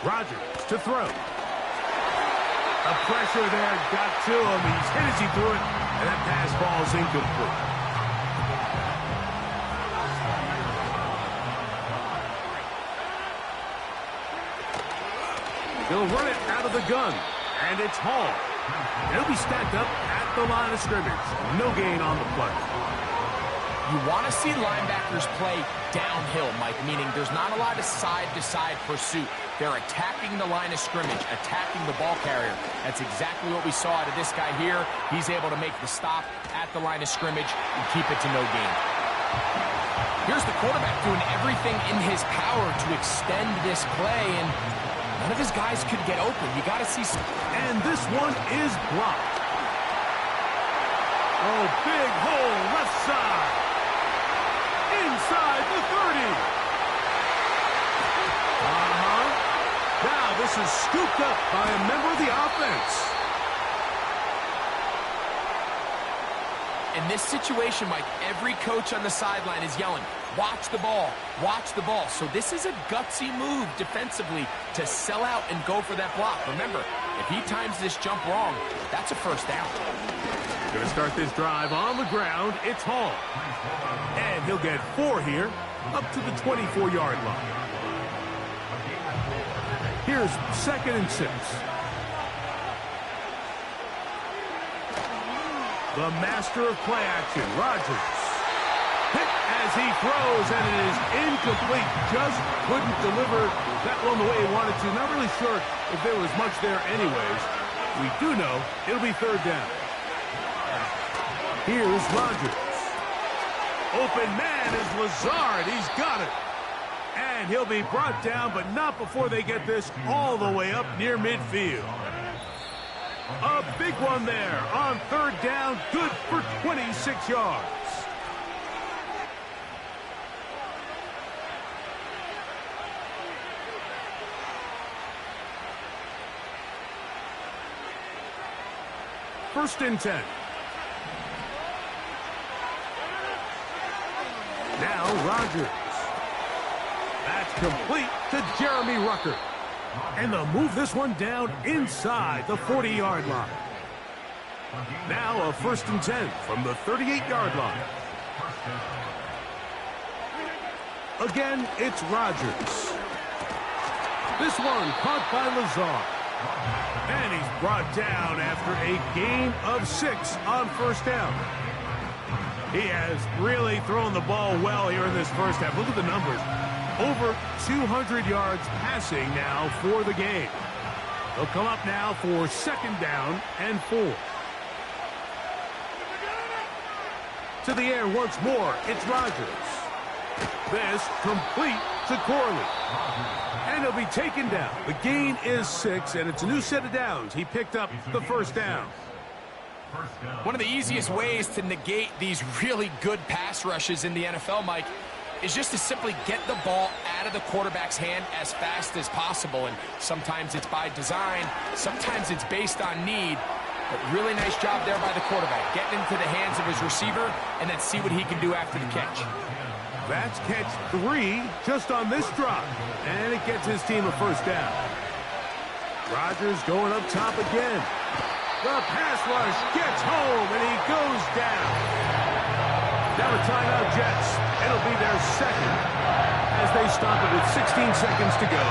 Rodgers to throw. The pressure there got to him. He's hit as he threw it, and that pass ball's incomplete. He'll run it out of the gun, and it's Hall. He'll be stacked up at the line of scrimmage. No gain on the play. You want to see linebackers play downhill, Mike, meaning there's not a lot of side-to-side pursuit. They're attacking the line of scrimmage, attacking the ball carrier. That's exactly what we saw out of this guy here. He's able to make the stop at the line of scrimmage and keep it to no gain. Here's the quarterback doing everything in his power to extend this play, and none of his guys could get open. You got to see some. And this one is blocked. Oh, big hole left side. Inside the 30. Now this is scooped up by a member of the offense. In this situation, Mike, every coach on the sideline is yelling, watch the ball, watch the ball. So this is a gutsy move defensively to sell out and go for that block. Remember, if he times this jump wrong, that's a 1st down. Going to start this drive on the ground. It's Hall. And he'll get 4 here, up to the 24-yard line. Here's 2nd and 6. The master of play action, Rodgers. Hit as he throws, and it is incomplete. Just couldn't deliver that one the way he wanted to. Not really sure if there was much there anyways. We do know it'll be 3rd down. Here's Rodgers. Open man is Lazard. He's got it. And he'll be brought down, but not before they get this all the way up near midfield. A big one there on third down, good for 26 yards. First and 10. Now Rodgers. That's complete to Jeremy Ruckert. And they'll move this one down inside the 40-yard line. Now a first and 10 from the 38-yard line. Again, it's Rodgers. This one caught by Lazard. And he's brought down after a gain of 6 on first down. He has really thrown the ball well here in this first half. Look at the numbers. Over 200 yards passing now for the game. They'll come up now for second down and 4. To the air once more, it's Rodgers. This complete to Corley. And he'll be taken down. The gain is 6, and it's a new set of downs. He picked up the first down. One of the easiest ways to negate these really good pass rushes in the NFL, Mike, is just to simply get the ball out of the quarterback's hand as fast as possible. And sometimes it's by design, sometimes it's based on need. But really nice job there by the quarterback, getting into the hands of his receiver and then see what he can do after the catch. That's catch 3 just on this drop. And it gets his team a first down. Rodgers going up top again. The pass rush gets home, and he goes down. Now a timeout, Jets. It'll be their second as they stop it with 16 seconds to go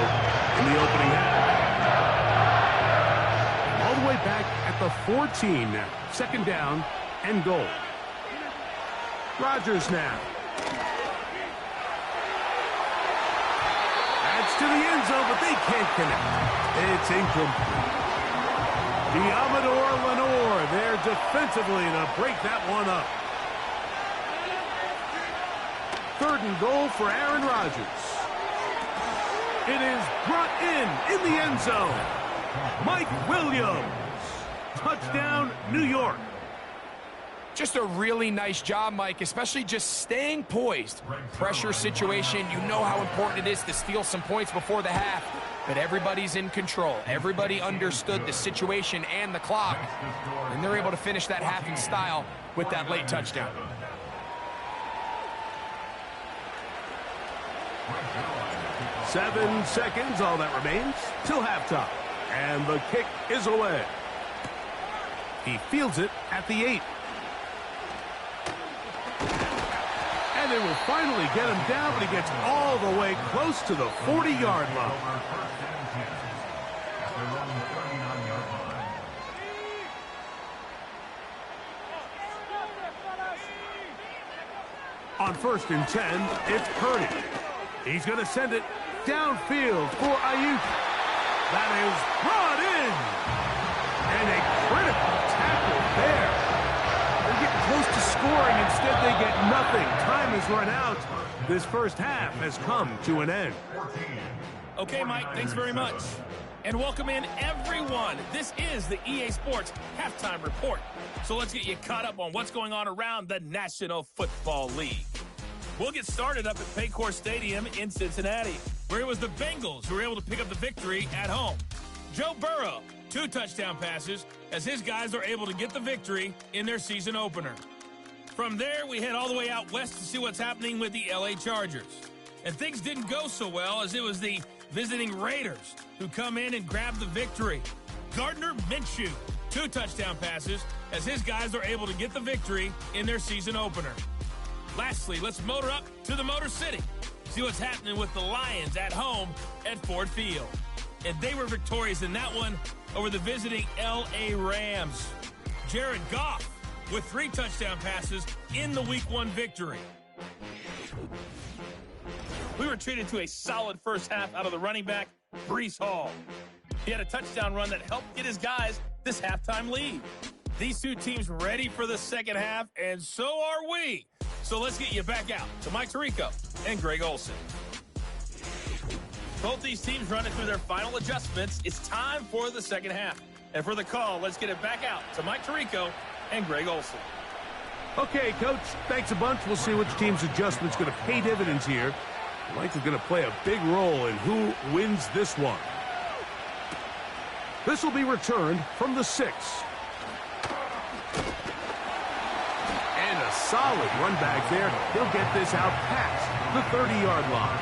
in the opening half. All the way back at the 14 now. Second down and goal. Rodgers now. That's to the end zone, but they can't connect. It's incomplete. Diamador Lenore there defensively to break that one up. Third and goal for Aaron Rodgers. It is brought in the end zone. Mike Williams. Touchdown, New York. Just a really nice job, Mike, especially just staying poised. Pressure situation, you know how important it is to steal some points before the half. But everybody's in control. Everybody understood the situation and the clock. And they're able to finish that half in style with that late touchdown. Seven seconds, all that remains, till halftime. And the kick is away. He fields it at the 8. And they will finally get him down, but he gets all the way close to the 40-yard line. On first and 10, it's Purdy. He's going to send it downfield for Ayuk. That is brought in. And a critical tackle there. They're getting close to scoring. Instead, they get nothing. Time has run out. This first half has come to an end. Okay, Mike, thanks very much. And welcome in, everyone. This is the EA Sports Halftime Report. So let's get you caught up on what's going on around the National Football League. We'll get started up at Paycor Stadium in Cincinnati, where it was the Bengals who were able to pick up the victory at home. Joe Burrow, 2 touchdown passes, as his guys are able to get the victory in their season opener. From there, we head all the way out west to see what's happening with the LA Chargers. And things didn't go so well, as it was the visiting Raiders who come in and grab the victory. Gardner Minshew, 2 touchdown passes, as his guys are able to get the victory in their season opener. Lastly, let's motor up to the Motor City. See what's happening with the Lions at home at Ford Field. And they were victorious in that one over the visiting L.A. Rams. Jared Goff with 3 touchdown passes in the Week 1 victory. We were treated to a solid first half out of the running back, Breece Hall. He had a touchdown run that helped get his guys this halftime lead. These 2 teams ready for the second half, and so are we. So let's get you back out to Mike Tirico and Greg Olson. Both these teams running through their final adjustments. It's time for the second half. And for the call, let's get it back out to Mike Tirico and Greg Olson. Okay, Coach, thanks a bunch. We'll see which team's adjustment's going to pay dividends here. Likely going to play a big role in who wins this one. This will be returned from the 6. And a solid run back there. He'll get this out past the 30-yard line.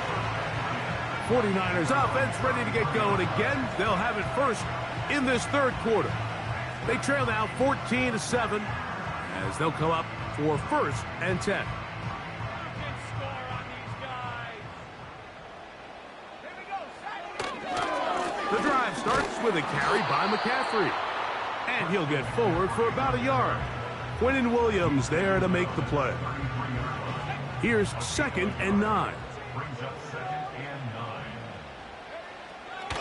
49ers offense ready to get going again. They'll have it first in this third quarter. They trail now 14-7 as they'll come up for 1st and 10. The drive starts with a carry by McCaffrey. And he'll get forward for about a yard. Quinnen Williams there to make the play. Here's 2nd and 9.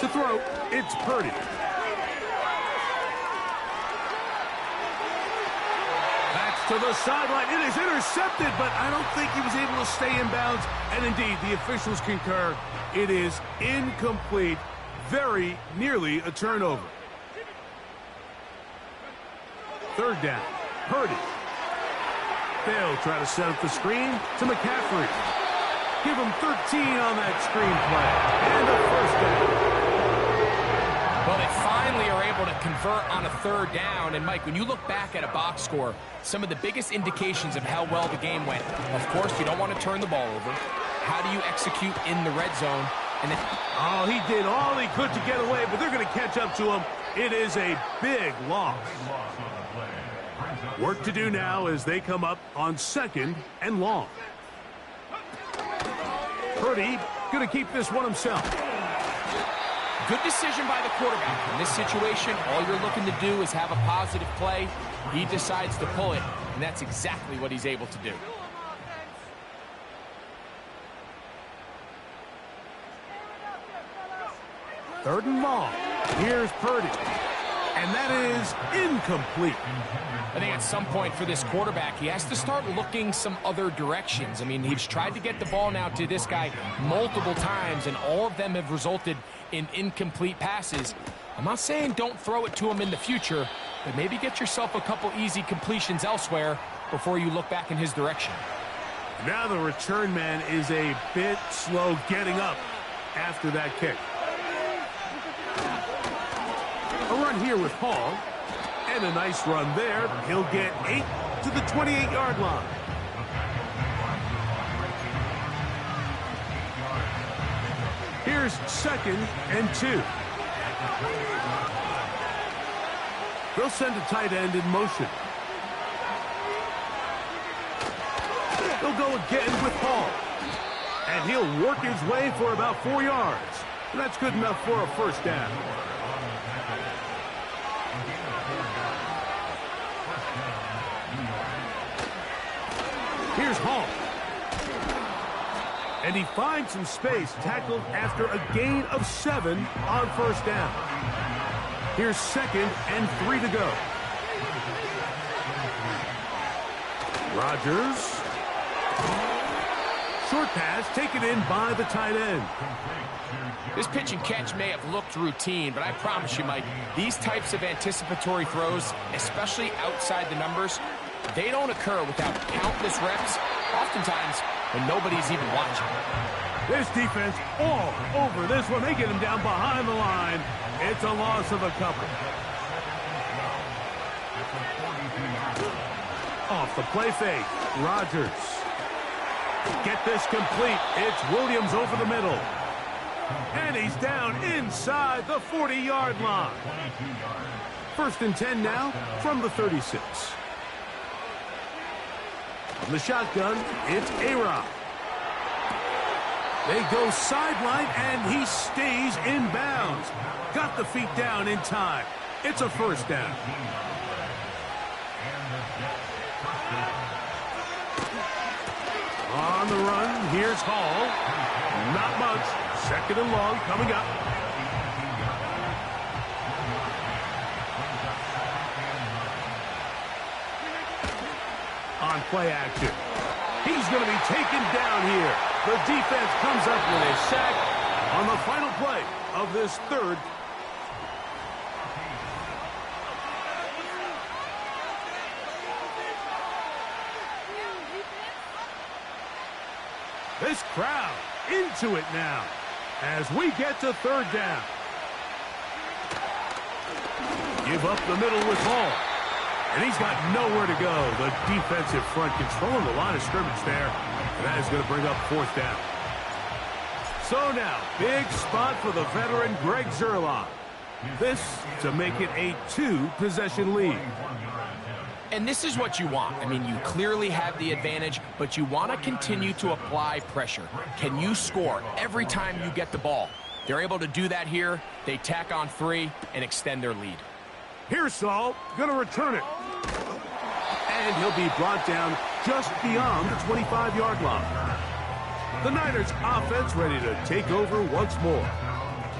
To throw, it's Purdy. That's to the sideline. It is intercepted, but I don't think he was able to stay in bounds. And indeed, the officials concur. It is incomplete. Very nearly a turnover. 3rd down. Purdy. They'll try to set up the screen to McCaffrey. Give him 13 on that screen play. And a 1st down. Well, they finally are able to convert on a 3rd down. And, Mike, when you look back at a box score, some of the biggest indications of how well the game went, of course, you don't want to turn the ball over. How do you execute in the red zone? And then, oh, he did all he could to get away, but they're going to catch up to him. It is a big loss. Work to do now as they come up on 2nd and long. Purdy going to keep this one himself. good decision by the quarterback. In this situation, all you're looking to do is have a positive play. He decides to pull it, and that's exactly what he's able to do. Third and long. Here's Purdy. And that is incomplete. I think at some point for this quarterback, he has to start looking some other directions. I mean, he's tried to get the ball now to this guy multiple times, and all of them have resulted in incomplete passes. I'm not saying don't throw it to him in the future, but maybe get yourself a couple easy completions elsewhere before you look back in his direction. Now the return man is a bit slow getting up after that kick. A run here with Hall, and a nice run there. He'll get 8 to the 28-yard line. Here's 2nd and 2. They'll send a tight end in motion. They'll go again with Hall, and he'll work his way for about 4 yards. And that's good enough for a first down. Here's Hall. And he finds some space, tackled after a gain of 7 on first down. Here's 2nd and 3 to go. Rodgers. Short pass taken in by the tight end. This pitch and catch may have looked routine, but I promise you, Mike, these types of anticipatory throws, especially outside the numbers, they don't occur without countless reps, oftentimes when nobody's even watching. This defense all over this one. They get him down behind the line. It's a loss of a couple. Off the play fake, Rodgers. Get this complete. It's Williams over the middle. And he's down inside the 40-yard line. 1st and 10 now from the 36. From the shotgun, it's A-Rod. They go sideline, and he stays in bounds. Got the feet down in time. It's a first down. On the run, here's Hall. Not much. 2nd and long coming up. On play action. He's going to be taken down here. The defense comes up with a sack on the final play of this third. This crowd into it now as we get to third down. Give up the middle with Hall. And he's got nowhere to go. The defensive front controlling the line of scrimmage there. And that is going to bring up fourth down. So now, big spot for the veteran Greg Zerline. This to make it a 2-possession lead. And this is what you want. I mean, you clearly have the advantage, but you want to continue to apply pressure. Can you score every time you get the ball? They're able to do that here. They tack on 3 and extend their lead. Pearsall going to return it. And he'll be brought down just beyond the 25-yard line. The Niners offense ready to take over once more.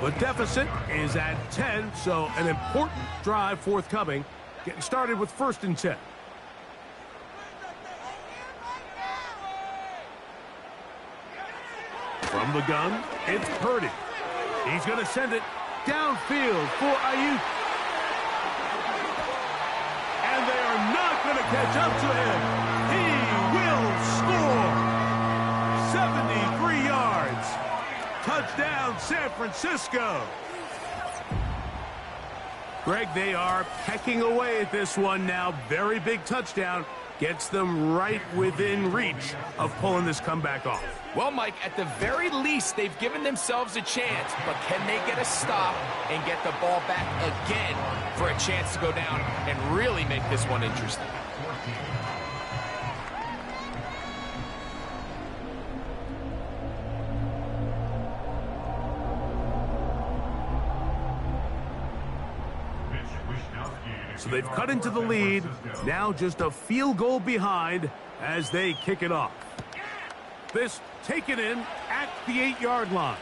The deficit is at 10, so an important drive forthcoming. Getting started with 1st and 10. From the gun, it's Purdy. He's going to send it downfield for Ayuk. And they are not going to catch up to him. He will score. 73 yards. Touchdown, San Francisco. Greg, they are pecking away at this one now. Very big touchdown. Gets them right within reach of pulling this comeback off. Well, Mike, at the very least, they've given themselves a chance, but can they get a stop and get the ball back again for a chance to go down and really make this one interesting? So they've cut into the lead. Now just a field goal behind as they kick it off. This taken in at the 8-yard line.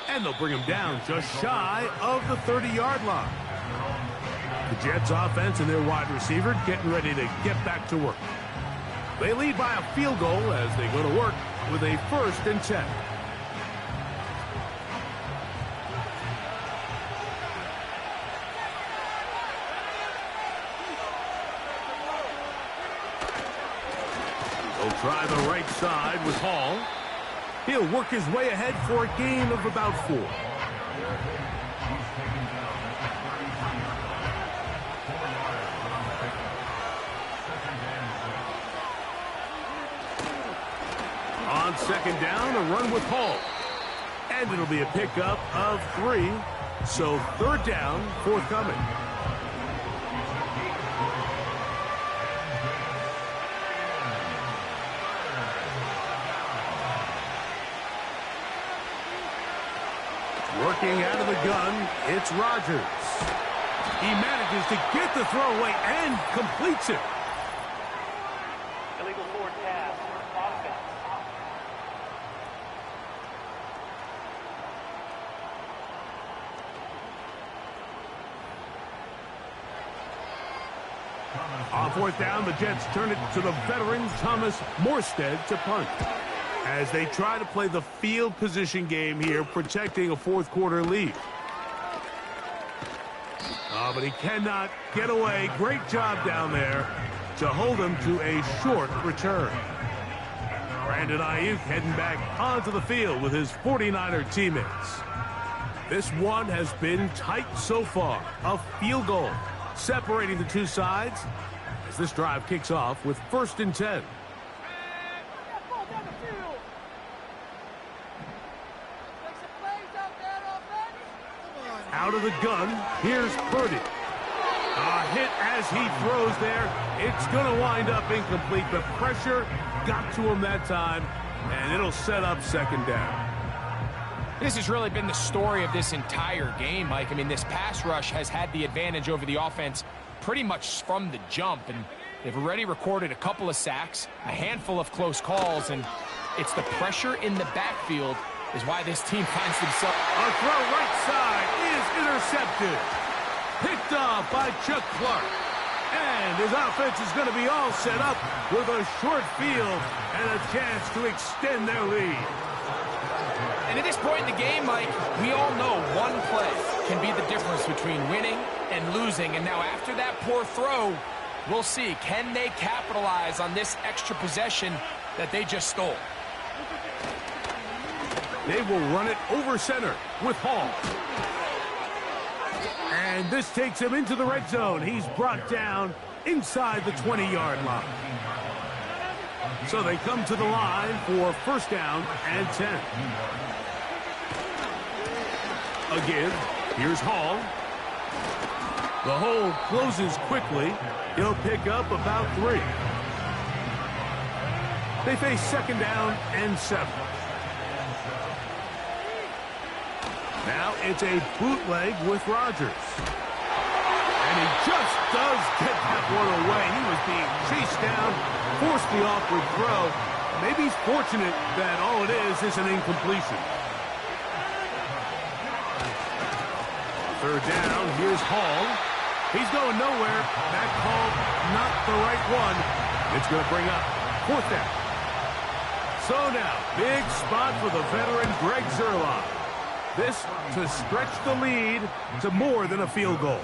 And they'll bring him down just shy of the 30-yard line. The Jets offense and their wide receiver getting ready to get back to work. They lead by a field goal as they go to work with a 1st and 10. He'll try the right side with Hall. He'll work his way ahead for a gain of about 4. On 2nd down, a run with Hall. And it'll be a pickup of 3. So 3rd down, forthcoming. Working out of the gun, it's Rodgers. He manages to get the throw away and completes it. Illegal forward pass. Offense. On 4th down, the Jets turn it to the veteran Thomas Morstead to punt. As they try to play the field position game here, protecting a 4th quarter lead. But he cannot get away. Great job down there to hold him to a short return. Brandon Ayuk heading back onto the field with his 49er teammates. This one has been tight so far. A field goal separating the two sides as this drive kicks off with 1st and 10. Out of the gun, here's Purdy. A hit as he throws there. It's going to wind up incomplete. The pressure got to him that time, and it'll set up 2nd down. This has really been the story of this entire game, Mike. I mean, this pass rush has had the advantage over the offense pretty much from the jump, and they've already recorded a couple of sacks, a handful of close calls, and it's the pressure in the backfield is why this team finds themselves. A throw right side is intercepted. Picked off by Chuck Clark. And his offense is going to be all set up with a short field and a chance to extend their lead. And at this point in the game, Mike, we all know one play can be the difference between winning and losing. And now after that poor throw, we'll see, can they capitalize on this extra possession that they just stole? They will run it over center with Hall. And this takes him into the red zone. He's brought down inside the 20-yard line. So they come to the line for first down and 10. Again, here's Hall. The hole closes quickly. He'll pick up about 3. They face second down and 7. Now it's a bootleg with Rodgers. And he just does get that one away. He was being chased down, forced the awkward throw. Maybe he's fortunate that all it is an incompletion. Third down, here's Hall. He's going nowhere. That call, not the right one. It's going to bring up fourth down. So now, big spot for the veteran Greg Zuerlein. This to stretch the lead to more than a field goal.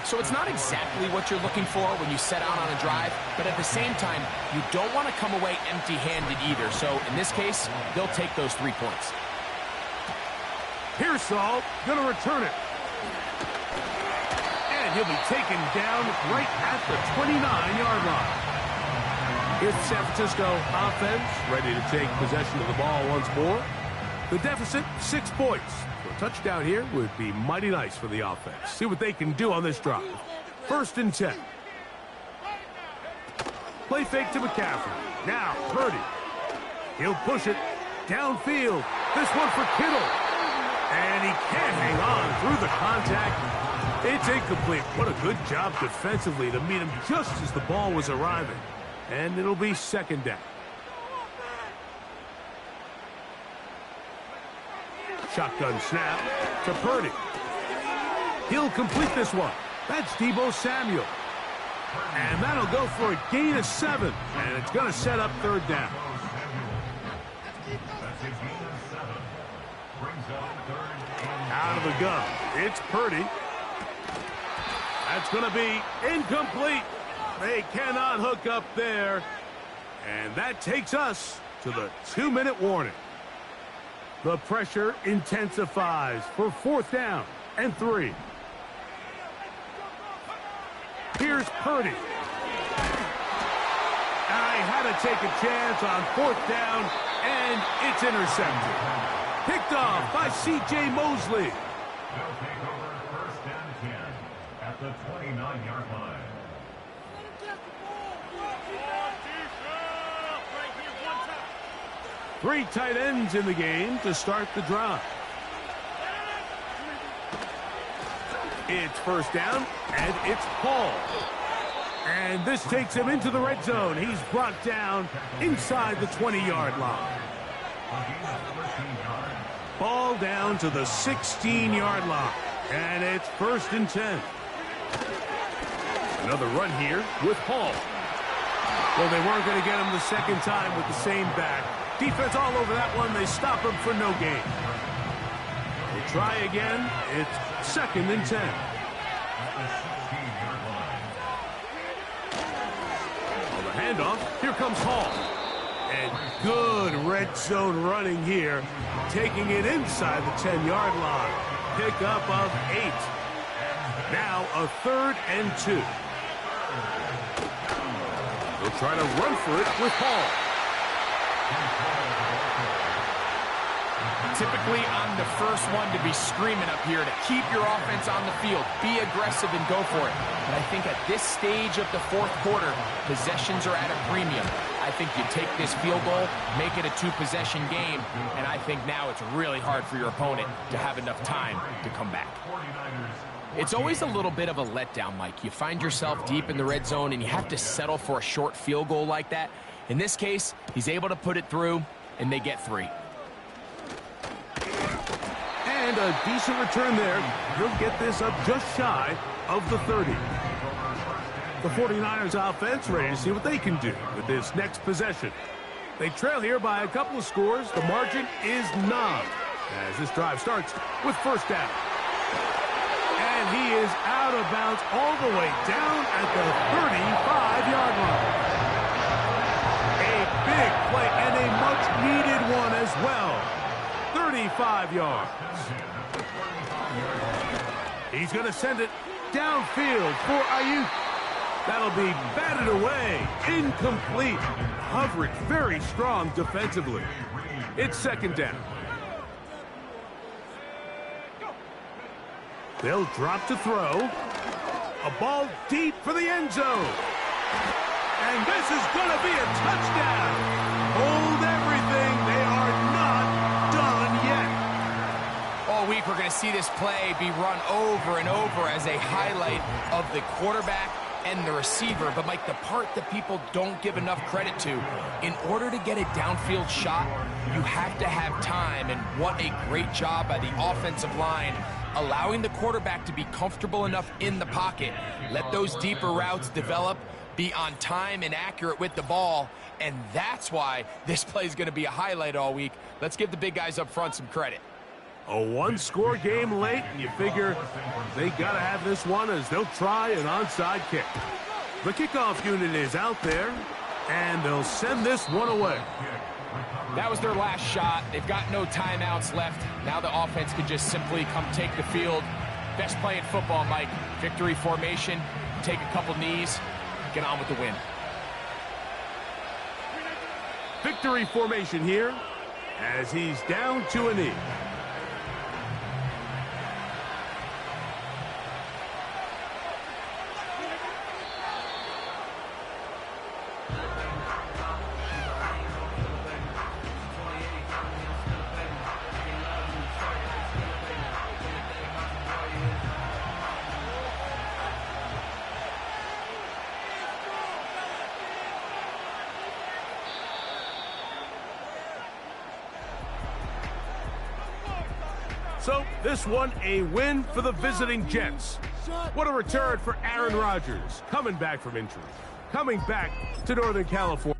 So it's not exactly what you're looking for when you set out on a drive, but at the same time, you don't want to come away empty-handed either. So in this case, they'll take those 3 points. Pearsall going to return it. And he'll be taken down right at the 29-yard line. Here's the San Francisco offense ready to take possession of the ball once more. The deficit, 6 points. So a touchdown here would be mighty nice for the offense. See what they can do on this drive. First and 10. Play fake to McCaffrey. Now, Purdy. He'll push it downfield. This one for Kittle. And he can't hang on through the contact. It's incomplete. What a good job defensively to meet him just as the ball was arriving. And it'll be second down. Shotgun snap to Purdy. He'll complete this one. That's Deebo Samuel. And that'll go for a gain of 7. And it's going to set up third down. Out of the gun. It's Purdy. That's going to be incomplete. They cannot hook up there. And that takes us to the 2-minute warning. The pressure intensifies for fourth down and 3. Here's Purdy. I had to take a chance on fourth down, and it's intercepted. Picked off by C.J. Mosley. They'll take over first and 10 at the 29-yard line. 3 tight ends in the game to start the drive. It's first down, and it's Paul. And this takes him into the red zone. He's brought down inside the 20-yard line. Ball down to the 16-yard line. And it's first and 10. Another run here with Hall. Well, they weren't going to get him the second time with the same back. Defense all over that one. They stop him for no gain. They try again. It's second and 10. On the handoff, here comes Hall. And good red zone running here. Taking it inside the 10-yard line. Pickup of 8. Now a third and 2. They'll try to run for it with Hall. Typically, I'm the first one to be screaming up here to keep your offense on the field. Be aggressive and go for it. But I think at this stage of the fourth quarter, possessions are at a premium. I think you take this field goal, make it a 2-possession game, and I think now it's really hard for your opponent to have enough time to come back. It's always a little bit of a letdown, Mike. You find yourself deep in the red zone, and you have to settle for a short field goal like that. In this case, he's able to put it through, and they get 3. And a decent return there. He'll get this up just shy of the 30. The 49ers offense ready to see what they can do with this next possession. They trail here by a couple of scores. The margin is 9 as this drive starts with first down. And he is out of bounds all the way down at the 35-yard line. A big play and a much-needed one as well. 35 yards. He's going to send it downfield for Ayuk. That'll be batted away. Incomplete. Coverage very strong defensively. It's second down. They'll drop to throw. A ball deep for the end zone. And this is going to be a touchdown. Hold everything. They are not done yet. All week we're going to see this play be run over and over as a highlight of the quarterback and the receiver. But, Mike, the part that people don't give enough credit to, in order to get a downfield shot, you have to have time. And what a great job by the offensive line, allowing the quarterback to be comfortable enough in the pocket. Let those deeper routes develop, be on time and accurate with the ball, and that's why this play is going to be a highlight all week. Let's give the big guys up front some credit. A one-score game late, and you figure they got to have this one as they'll try an onside kick. The kickoff unit is out there, and they'll send this one away. That was their last shot. They've got no timeouts left. Now the offense can just simply come take the field. Best play in football, Mike. Victory formation, take a couple knees, get on with the win. Victory formation here as he's down to a knee. So this one a win for the visiting Jets. What a return for Aaron Rodgers, coming back from injury, coming back to Northern California.